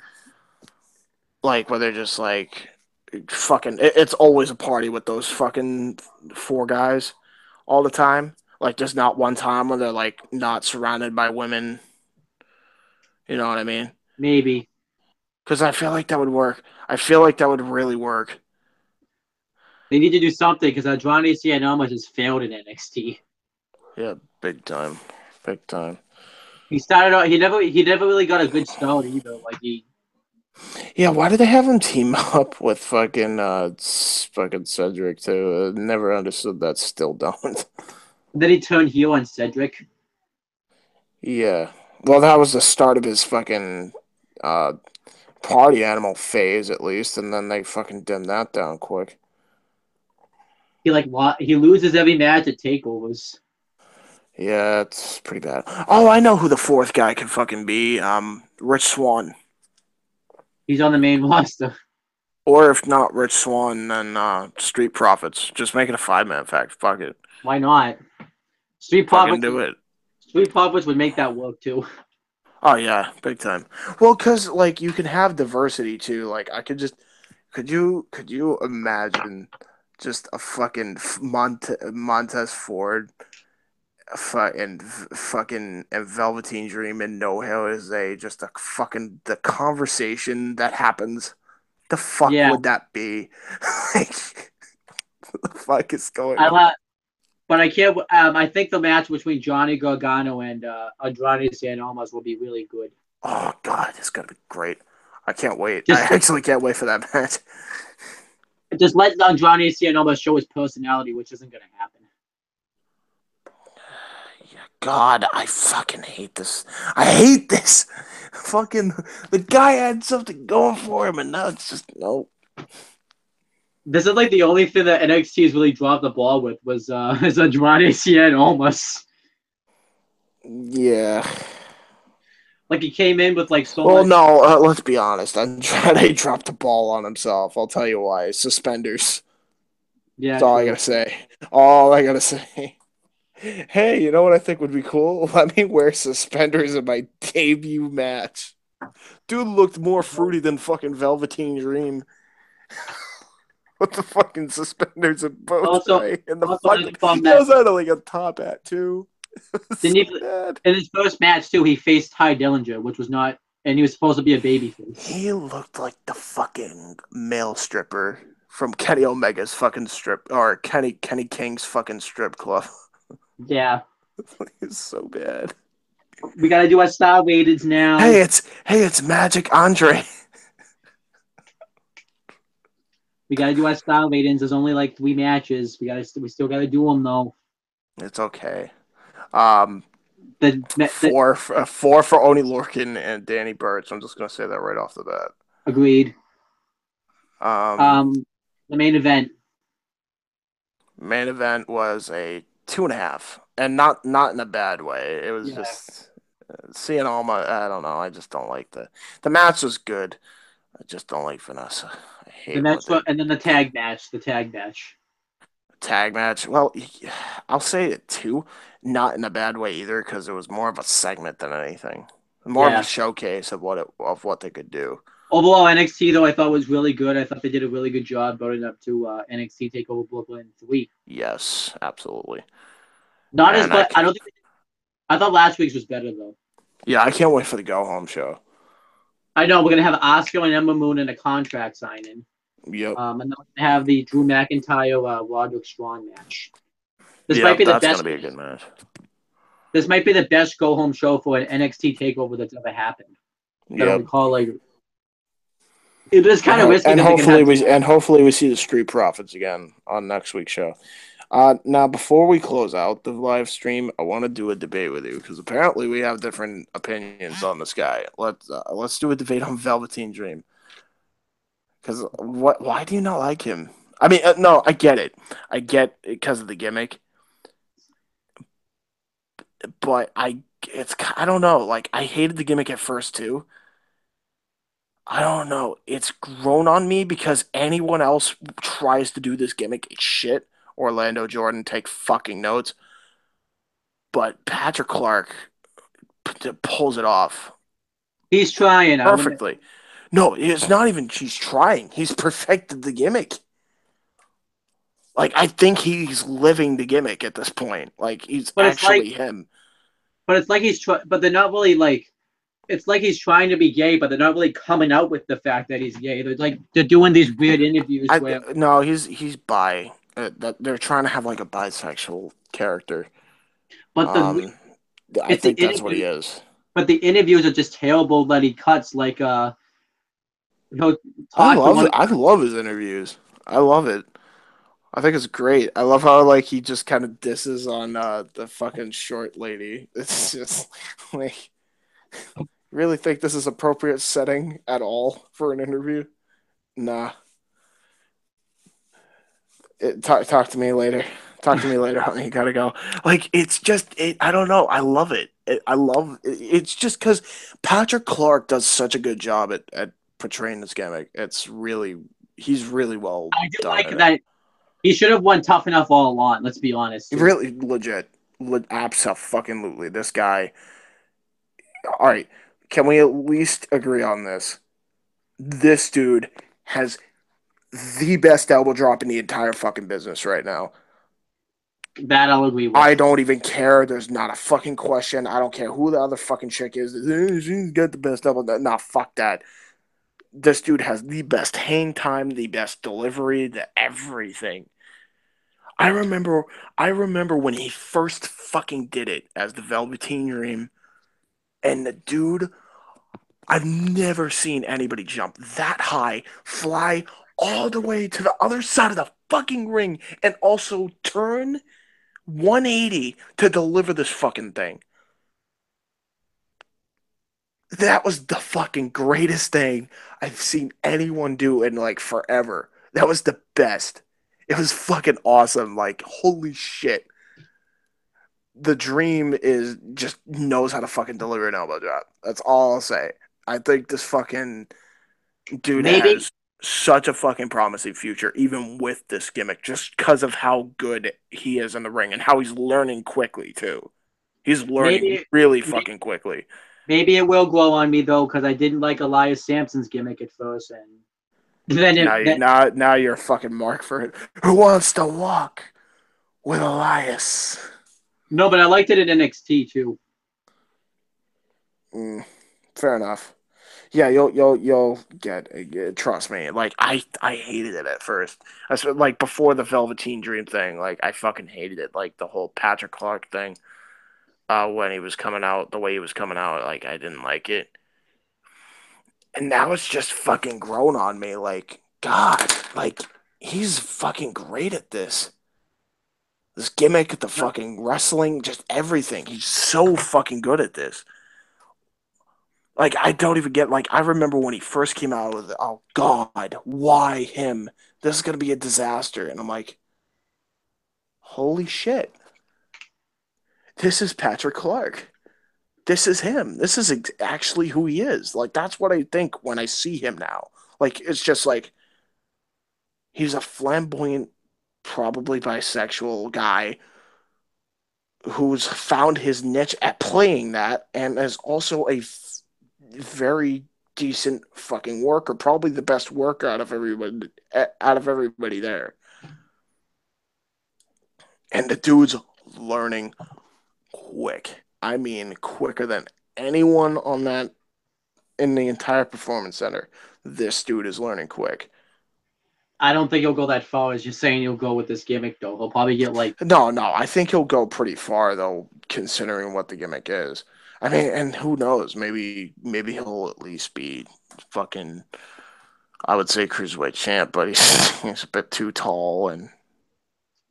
like where they're just like fucking. It's always a party with those fucking 4 guys all the time. Like there's not one time where they're like not surrounded by women. You know what I mean? maybe Because I feel like that would work. I feel like that would really work. they need to do something because Andrade Cien has failed in NXT. Yeah, big time, big time. He started out. He never really got a good start either. Like he. Yeah, why did they have him team up with fucking Cedric too? Never understood that. Still don't. Then he turned heel on Cedric. Yeah. Well, that was the start of his fucking uh party animal phase, at least, and then they fucking dimmed that down quick. He loses every match at takeovers. Yeah, it's pretty bad. Oh, I know who the 4th guy could fucking be. Rich Swann. He's on the main roster. Or if not Rich Swann, then Street Profits. Just make it a 5-man fact. Fuck it. Why not? Street Fucking Profits. do it. Street Profits would make that work too. Oh yeah, big time. Well, cause like you can have diversity too. Like I could just, could you imagine just a fucking Montez Ford, fucking and Velveteen Dream and No Hell is a just a fucking the conversation that happens. The fuck Yeah, would that be? Like, what the fuck is going I on? la- but I can't. I think the match between Johnny Gargano and Andrade Cien will be really good. Oh god, it's gonna be great. I can't wait. I Just actually can't wait for that match. just let Andrade Cien show his personality, which isn't going to happen. God, I fucking hate this. I hate this. Fucking the guy had something going for him, and now it's just no. This is like the only thing that NXT has really dropped the ball with was is Andrade Cien almost. Yeah. Like he came in with like so Well, much. no. Let's be honest. Andrade dropped the ball on himself. I'll tell you why. Suspenders. Yeah, That's all I true. gotta say. All I gotta say. Hey, you know what I think would be cool? Let me wear suspenders in my debut match. Dude looked more fruity than fucking Velveteen Dream. With the fucking suspenders and bow Also, tie and the also I fucking found he that also had like a top hat too. didn't So he, bad. in his first match too, he faced Ty Dillinger, which was not, and he was supposed to be a babyface. He looked like the fucking male stripper from Kenny Omega's fucking strip or Kenny King's fucking strip club. Yeah, He's so bad. we gotta do our star ratings now. Hey, it's Magic Andre. We gotta do our style ratings. There's only like 3 matches. We still gotta do them though. It's okay. Um, The four for Oni Lorcan and Danny Burch. I'm just gonna say that right off the bat. agreed. Um, The main event. Main event was a 2.5, and not in a bad way. It was Yeah, just seeing Alma. I don't know. I just don't like the match was good. I just don't like Vanessa. I the hate match, what they and then the tag match. The tag match. tag match. Well, I'll say it too. Not in a bad way either, because it was more of a segment than anything. More of a Yeah. showcase of what they could do. Overall, NXT though I thought was really good. I thought they did a really good job building up to NXT Takeover Brooklyn 3. Yes, absolutely. Not as, And I but I don't think. I thought last week's was better though. yeah, I can't wait for the go home show. I know we're gonna have Oscar and Ember Moon in a contract signing. Yep. And then we're gonna have the Drew McIntyre Roderick Strong match. This might Yep, be the that's gonna best. be a good match. This might be the best go home show for an NXT Takeover that's ever happened. I don't Yep. recall. Like it is kind of risky And that they're gonna hopefully have. we see the Street Profits again on next week's show. Now before we close out the live stream, I want to do a debate with you because apparently we have different opinions on this guy. Let's do a debate on Velveteen Dream. Because why do you not like him? I mean, no, I get it. I get it because of the gimmick, but I don't know. Like I hated the gimmick at first too. I don't know. It's grown on me because anyone else tries to do this gimmick, it's shit. Orlando Jordan, take fucking notes. But Patrick Clark pulls it off He's trying. perfectly. No, it's not even she's trying. He's perfected the gimmick. Like, I think he's living the gimmick at this point. Like, he's but it's like, actually him. but it's like but they're not really like. It's like he's trying to be gay, but they're not really coming out with the fact that he's gay. They're doing these weird interviews where. No, he's bi. That they're trying to have like a bisexual character. But I it's the think that's what he interview. is. But the interviews are just terrible that he cuts. Like he'll I talk to love one. it. I love his interviews. I love it. I think it's great. I love how like he just kind of disses on the fucking short lady. It's just like, really think this is appropriate setting at all for an interview? Nah. Talk to me later. Talk to me later, honey. Gotta go. Like, it's just it. I don't know. I love it. I love it. It's just because Patrick Clark does such a good job at portraying this gimmick. He's really well I do done like in it. that. He should have won Tough Enough all along. Let's be honest. Too. Really legit. Absolutely. This guy. All right. Can we at least agree on this? This dude has the best elbow drop in the entire fucking business right now. That I'll agree with. I don't even care. There's not a fucking question. I don't care who the other fucking chick is. She's got the best elbow. Nah, fuck that. This dude has the best hang time, the best delivery, the everything. I remember when he first fucking did it as the Velveteen Dream, and the dude, I've never seen anybody jump that high, fly all the way to the other side of the fucking ring, and also turn 180 to deliver this fucking thing. That was the fucking greatest thing I've seen anyone do in like forever. That was the best. It was fucking awesome. Like, holy shit. The Dream is just knows how to fucking deliver an elbow drop. That's all I'll say. I think this fucking dude Maybe has such a fucking promising future, even with this gimmick, just because of how good he is in the ring and how he's learning quickly too. He's learning maybe really fucking quickly. maybe it will grow on me though, because I didn't like Elias Sampson's gimmick at first, and Now you're a fucking mark for it. Who wants to walk with Elias? no, but I liked it in NXT too. Fair enough. Yeah, you'll get. Trust me. Like, I hated it at first. Like before the Velveteen Dream thing. Like, I fucking hated it. Like the whole Patrick Clark thing. When he was coming out, the way he was coming out, like I didn't like it. And now it's just fucking grown on me. Like, God, like he's fucking great at this. This gimmick, the fucking wrestling, just everything. He's so fucking good at this. Like, I don't even get, like, I remember when he first came out with, oh, God, why him? This is going to be a disaster. And I'm like, holy shit. This is Patrick Clark. This is him. This is actually who he is. Like, that's what I think when I see him now. Like, it's just like, he's a flamboyant, probably bisexual guy who's found his niche at playing that and is also a very decent fucking worker, probably the best worker out of everybody there. And the dude's learning quick. I mean, quicker than anyone on that in the entire performance center. This dude is learning quick. I don't think he'll go that far as you're saying he'll go with this gimmick though. He'll probably get like No, I think he'll go pretty far though, considering what the gimmick is. I mean, and who knows? Maybe he'll at least be fucking, I would say cruiserweight champ, but he's a bit too tall, and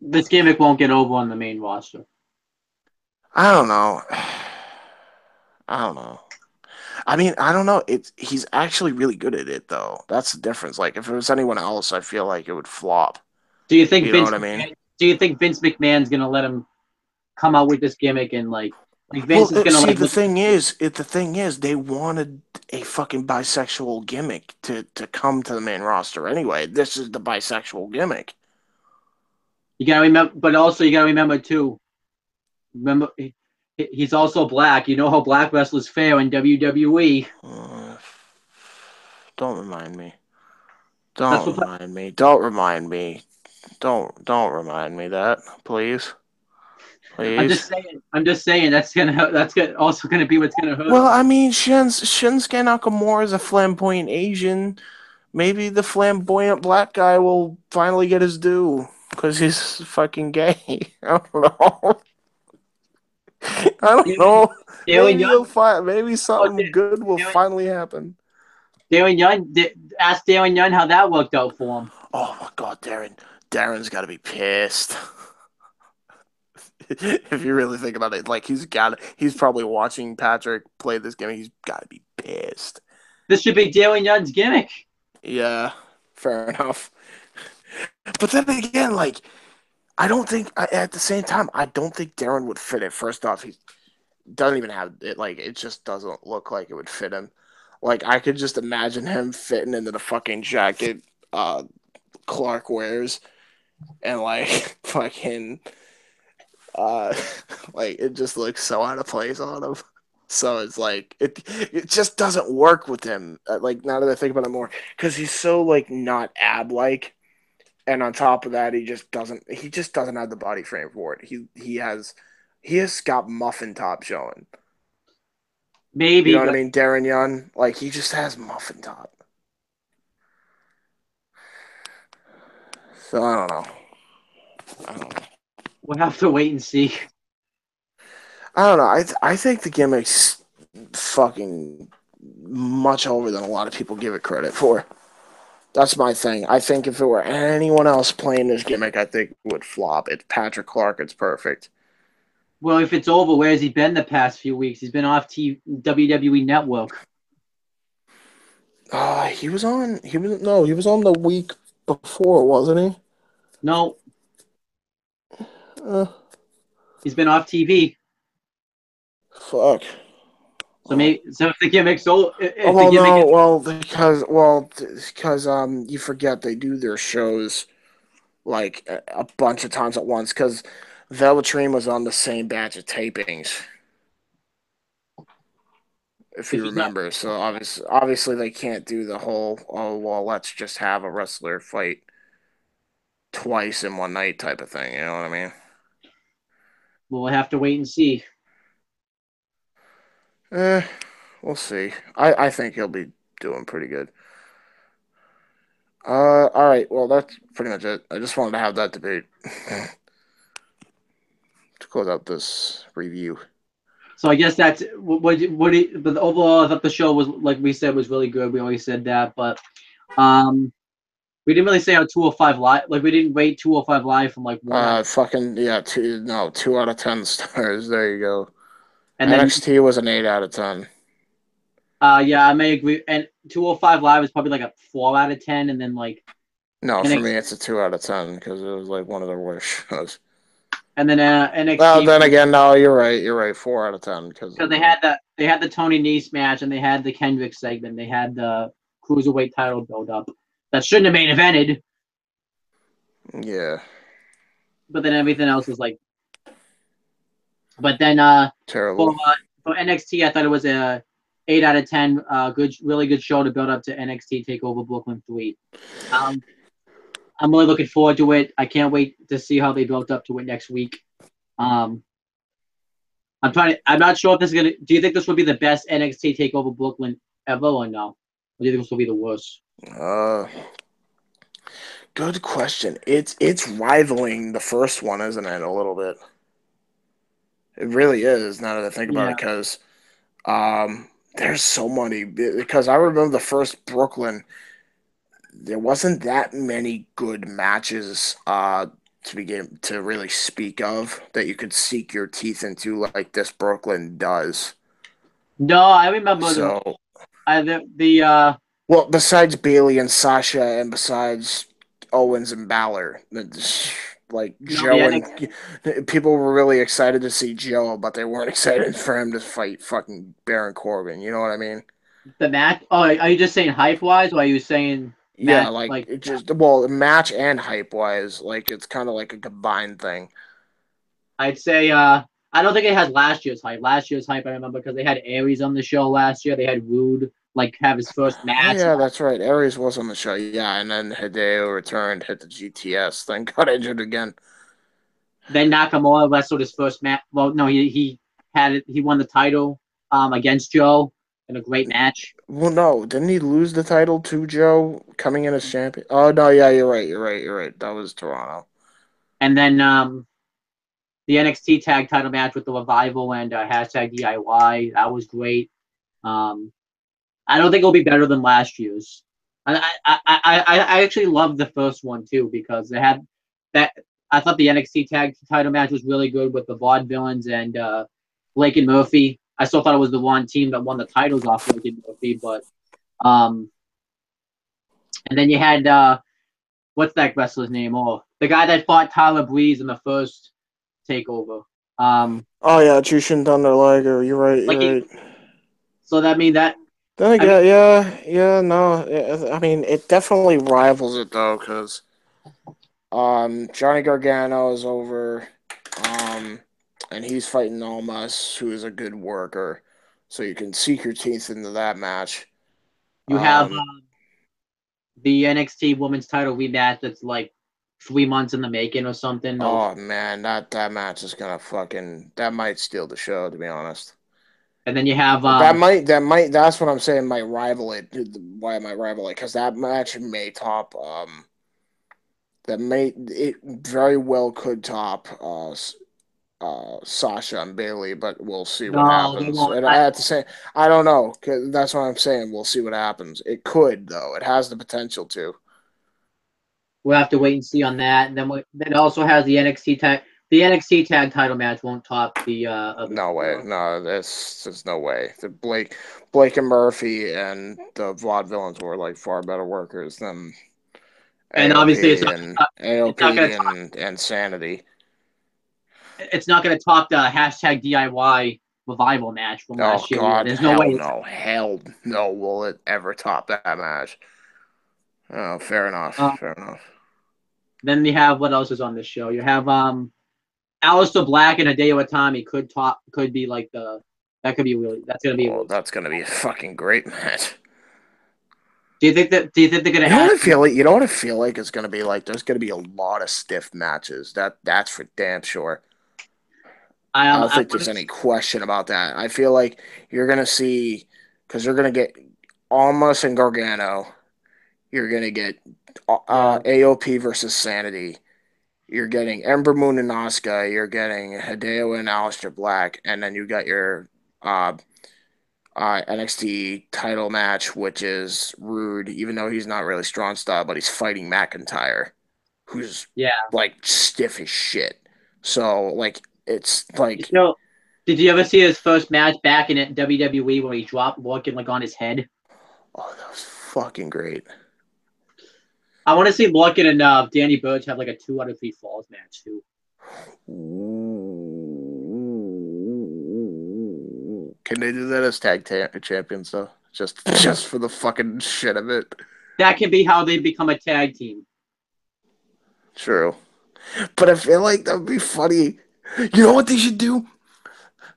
this gimmick won't get over on the main roster. I don't know. I mean, I don't know. He's actually really good at it though. That's the difference. Like if it was anyone else, I feel like it would flop. Do you think You know what I mean? Do you think Vince McMahon's gonna let him come out with this gimmick and like Like Vince is gonna like. The thing is, they wanted a fucking bisexual gimmick to come to the main roster anyway. This is the bisexual gimmick. You gotta remember, but also you gotta remember too. Remember, he's also black. You know how black wrestlers fare in WWE. Don't remind me. That's Don't what remind me. Don't remind me. Don't remind me that, please. I'm Please. just saying. I'm just saying also gonna be what's gonna hurt. Well, I mean, Shinsuke Nakamura is a flamboyant Asian. Maybe the flamboyant black guy will finally get his due because he's fucking gay. I don't know. I don't know. Maybe maybe something good will finally happen. Darren Young, ask Darren Young how that worked out for him. Oh my God, Darren's got to be pissed. If you really think about it, like he's probably watching Patrick play this game. He's got to be pissed. This should be Darren Young's gimmick. Yeah, fair enough. But then again, like, I don't think at the same time, I don't think Darren would fit it. First off, he doesn't even have it. Like, it just doesn't look like it would fit him. Like, I could just imagine him fitting into the fucking jacket Clark wears, and like fucking like it just looks so out of place on him. So it's like it just doesn't work with him. Like now that I think about it more, because he's so like not ab-like, and on top of that, he just doesn't have the body frame for it. He has got muffin top showing. Maybe, you know what I mean? Darren Young, like he just has muffin top. So I don't know. We'll have to wait and see. I don't know. I think the gimmick's fucking much over than a lot of people give it credit for. That's my thing. I think if it were anyone else playing this gimmick, I think it would flop. It's Patrick Clark. It's perfect. Well, if it's over, where has he been the past few weeks? He's been off WWE Network. He was on the week before, wasn't he? No. He's been off TV. Fuck. So if the gimmick's over, because you forget they do their shows like a bunch of times at once because Velveteen was on the same batch of tapings. If you remember, so obviously they can't do the whole let's just have a wrestler fight twice in one night type of thing. You know what I mean? We'll have to wait and see. We'll see. I think he'll be doing pretty good. All right. Well, that's pretty much it. I just wanted to have that debate to close out this review. So I guess that's but overall, I thought the show was, like we said, was really good. We always said that, but we didn't really say how 205 Live, like we didn't rate 205 Live from like 1. 2 out of 10 stars. There you go. And NXT was an 8 out of 10. Yeah, I may agree. And 205 Live is probably like a 4 out of 10, and then like. No, for me it's a 2 out of 10 because it was like one of their worst shows. And then NXT. Well, then again, no, you're right. 4 out of 10 because they had the Tony Nese match, and they had the Kendrick segment. They had the cruiserweight title build up that shouldn't have main evented. Yeah. But then everything else was like. But then terrible. For NXT, I thought it was a 8 out of 10. Really good show to build up to NXT Takeover Brooklyn 3. I'm really looking forward to it. I can't wait to see how they built up to it next week. I'm not sure if this is gonna. Do you think this will be the best NXT Takeover Brooklyn ever, or no? Or do you think this will be the worst? Good question. It's rivaling the first one, isn't it? A little bit. It really is. Now that I think about it, because there's so many. Because I remember the first Brooklyn. There wasn't that many good matches to really speak of that you could sink your teeth into like this Brooklyn does. No, I remember well, besides Bailey and Sasha and besides Owens and Balor, like No, the Joe NXT, and people were really excited to see Joe, but they weren't excited for him to fight fucking Baron Corbin. You know what I mean? the match. Oh, are you just saying hype wise, or are you saying Yeah, match like like? it just well, match and hype wise, like it's kind of like a combined thing. I'd say I don't think it has last year's hype. Last year's hype I remember because they had Aries on the show last year. They had Rude like have his first Oh match. yeah, that's right. Aries was on the show. Yeah, and then Hideo returned, hit the GTS, then got injured again. Then Nakamura wrestled his first match. Well, no, he had it. He won the title against Joe in a great match. Well, no, didn't he lose the title to Joe coming in as champion? Oh no, yeah, you're right. That was Toronto. And then the NXT Tag Title Match with the Revival and hashtag DIY. That was great. Um, I don't think it'll be better than last year's. I actually loved the first one too because they had that. I thought the NXT Tag Title Match was really good with the Vaudevillains and Blake and Murphy. I still thought it was the one team that won the titles off Blake and Murphy, but um, and then you had what's that wrestler's name? Oh, the guy that fought Tyler Breeze in the first takeover. Oh yeah, Jushin Thunder Liger. You're right. Like You're he, right. so that mean that Then I mean again, yeah, no. I mean, it definitely rivals it though, because Johnny Gargano is over, um, and he's fighting Almas, who is a good worker. So you can sink your teeth into that match. you have Um, the NXT Women's Title rematch that's like 3 months in the making or something. Of oh man, that match is gonna fucking that might steal the show, to be honest. and then you have That's what I'm saying might rival it. Why it might rival it? Because that match may top that may it very well could top Sasha and Bailey, but we'll see what no, they happens. won't. And I have to say, I don't know. 'Cause that's what I'm saying. We'll see what happens. It could though. It has the potential to. We'll have to wait and see on that. And then it also has the NXT Tag Title match won't top the other No way. four. No, there's no way. The Blake and Murphy and the Vaudevillains were like far better workers than And obviously, AOP and it's not gonna AOP top, and Sanity. it's not gonna top the hashtag DIY revival match from Oh last year. Yeah, God, there's no way. hell no, will it ever top that match? Oh, fair enough, Um, fair enough. then you have what else is on this show? You have Aleister Black and Hideo Itami could be like the that could be really that's gonna be Oh, really. that's gonna be a fucking great match. Do you think they're gonna You know add? what I feel like? You know what I feel like it's gonna be like? There's gonna be a lot of stiff matches. That's for damn sure. I don't I think want there's to. any question about that. I feel like you're gonna see because you're gonna get Almas and Gargano. You're gonna get Yeah, AOP versus Sanity. You're getting Ember Moon and Asuka. You're getting Hideo and Aleister Black, and then you got your uh, NXT title match, which is Rude, even though he's not really strong style, but he's fighting McIntyre, who's yeah. like stiff as shit. So like it's You like know, did you ever see his first match back in WWE when he dropped Lorcan like on his head? oh that was fucking great. I want to see Lorcan and Danny Burch have like a 2 out of 3 falls match too. Can they do that as champions though? Just for the fucking shit of it. That can be how they become a tag team. True. But I feel like that would be funny. You know what they should do?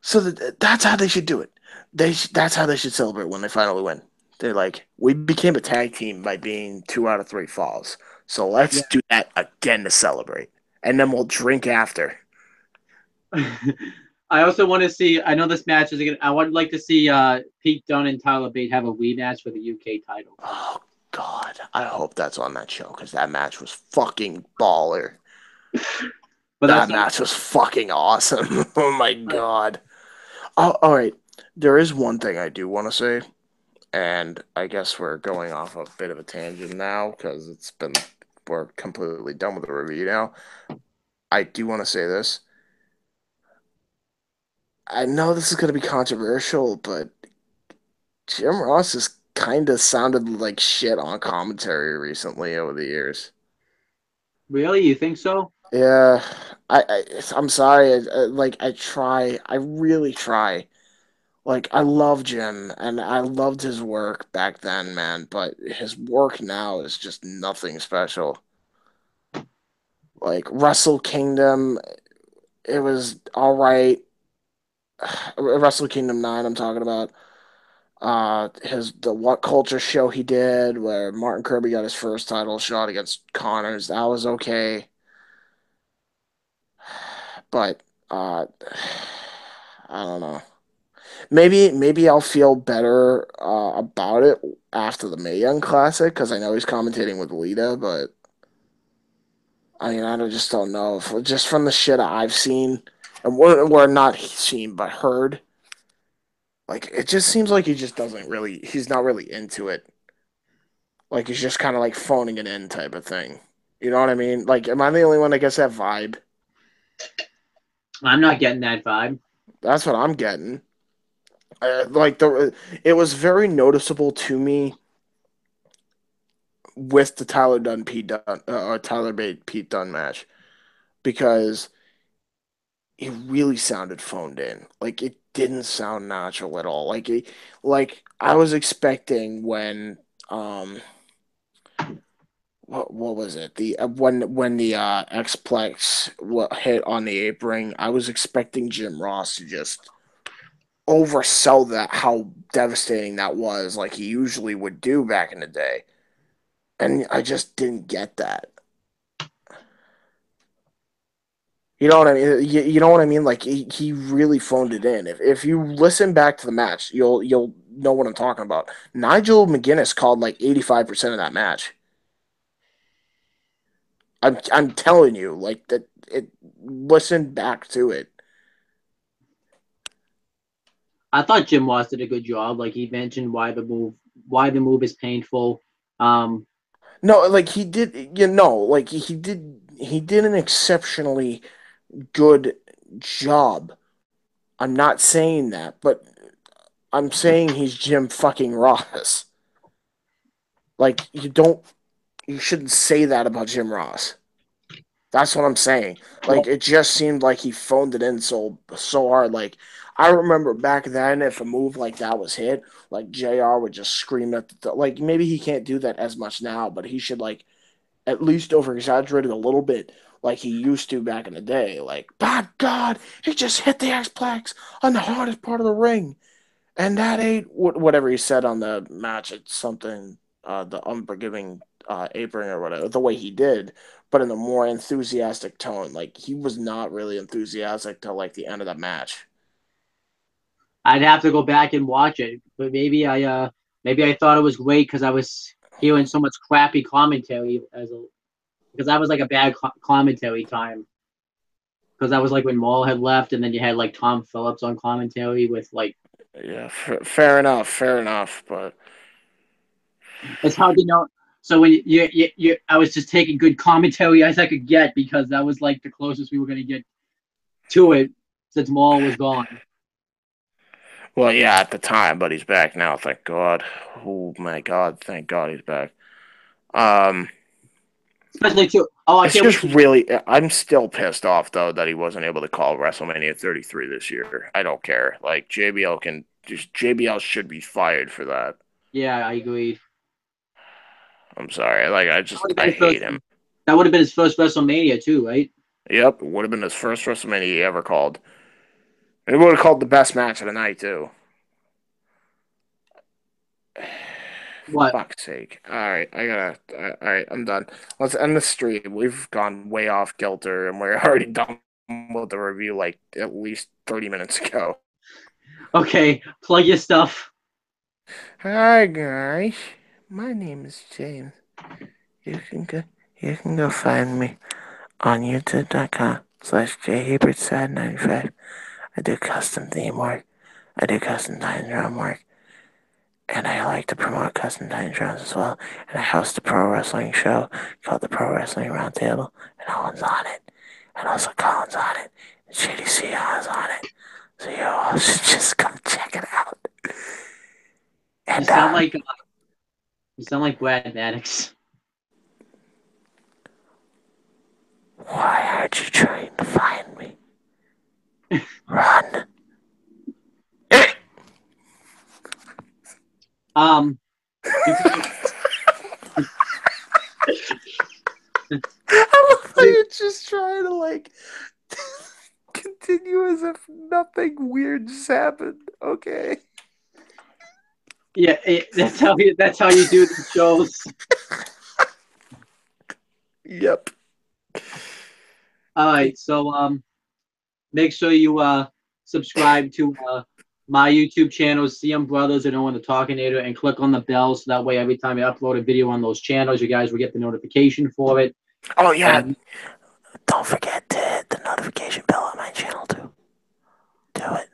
So that's how they should do it. That's how they should celebrate when they finally win. They're like, we became a tag team by being 2 out of 3 falls. So let's Yeah. do that again to celebrate. And then we'll drink after. I also want to see. I know this match is gonna. I would like to see Pete Dunne and Tyler Bate have a rematch for the UK title. Oh God. I hope that's on that show because that match was fucking baller. But That that's not. match was fucking awesome. Oh my God. Oh, all right. There is one thing I do want to say, and I guess we're going off a bit of a tangent now because we're completely done with the review now. I do want to say this. I know this is going to be controversial, but Jim Ross has kind of sounded like shit on commentary recently over the years. Really, you think so? Yeah, I'm sorry. I really try. Like, I love Jim, and I loved his work back then, man. But his work now is just nothing special. Like Wrestle Kingdom, it was all right. Wrestle Kingdom 9, I'm talking about. The What Culture show he did, where Martin Kirby got his first title shot against Connors, that was okay. But uh, I don't know. Maybe I'll feel better about it after the Mae Young Classic because I know he's commentating with Lita. But I mean, just don't know. Just from the shit I've seen, and we're not seen but heard, like it just seems like he just doesn't really. He's not really into it. Like he's just kind of like phoning it in type of thing. You know what I mean? Like, am I the only one that gets that vibe? I'm not getting that vibe. That's what I'm getting. It was very noticeable to me with the Tyler Bate Pete Dunne match because it really sounded phoned in. Like it didn't sound natural at all. Like I was expecting when what was it? The when the Xplex hit on the apron, I was expecting Jim Ross to just oversell that how devastating that was, like he usually would do back in the day, and I just didn't get that. You know what I mean? You know what I mean? Like he really phoned it in. If you listen back to the match, you'll know what I'm talking about. Nigel McGuinness called like 85% of that match. I'm telling you, like that. It listen back to it. I thought Jim Ross did a good job. Like he mentioned why the move is painful. Um, No, like he did. Like he did an exceptionally good job. I'm not saying that, but I'm saying he's Jim fucking Ross. Like you shouldn't say that about Jim Ross. That's what I'm saying. Like well, it just seemed like he phoned it in so hard. Like I remember back then, if a move like that was hit, like Jr. would just scream at like maybe he can't do that as much now, but he should like at least over exaggerate it a little bit, like he used to back in the day. Like, by God, he just hit the Xplex on the hardest part of the ring. And that ain't whatever he said on the match. It's something, the unforgiving apron or whatever, the way he did, but in a more enthusiastic tone. Like he was not really enthusiastic till like the end of the match. I'd have to go back and watch it, but maybe I thought it was great because I was hearing so much crappy commentary because that was like a bad commentary time. Because that was like when Maul had left, and then you had like Tom Phillips on commentary with like Yeah, fair enough, fair enough. But it's hard to know. So when I was just taking good commentary as I could get because that was like the closest we were gonna get to it since Maul was gone. well, yeah, at the time, but he's back now. Thank God. Oh my God, thank God he's back. Um, Especially too. Oh, I It's can't wait just to. really, I'm still pissed off though that he wasn't able to call WrestleMania 33 this year. I don't care. Like JBL should be fired for that. Yeah, I agree. I'm sorry. Like That would have been I his hate first. him. That would have been his first WrestleMania too, right? Yep, it would have been his first WrestleMania he ever called. And he would have called the best match of the night too. What? Fuck's sake. All right, all right, I'm done. Let's end the stream. We've gone way off kilter and we're already done with the review like at least 30 minutes ago. Okay, plug your stuff. Hi guys, my name is James. You can go, you can go find me on youtube.com/jhubert95. I do custom theme work. I do custom time drum work, and I like to promote custom time drums as well. And I host a pro wrestling show called the Pro Wrestling Roundtable, and Owen's on it, and also Colin's on it, and JDC is on it. So you all should just come check it out. You And sound like you sound like Brad Maddox. why are aren't you trying to find me? Run. You can, I love how you're just trying to like continue as if nothing weird just happened. Okay. yeah, that's how you do the shows. Yep. All right, so make sure you subscribe to my YouTube channels, CM Brothers and Owen the Talkinator, and click on the bell so that way every time I upload a video on those channels, you guys will get the notification for it. Oh yeah. And don't forget to hit the notification bell on my channel too. Do it.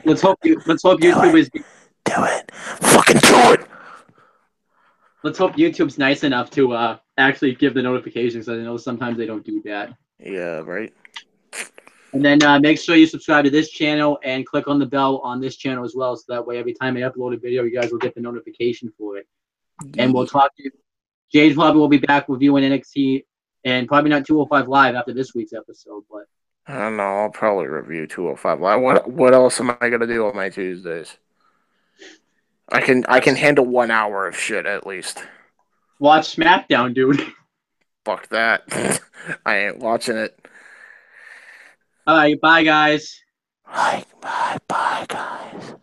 let's hope YouTube is. Do it. Fucking do it. Let's hope YouTube's nice enough to actually give the notifications. I know sometimes they don't do that. Yeah, right. And then make sure you subscribe to this channel and click on the bell on this channel as well, so that way every time I upload a video, you guys will get the notification for it. And we'll talk to you. Jade probably will be back with you in NXT, and probably not 205 Live after this week's episode, but I don't know. I'll probably review 205 Live. What else am I gonna do on my Tuesdays? I can handle 1 hour of shit at least. watch SmackDown, dude. Fuck that. I ain't watching it. All right, bye, guys. Bye, guys.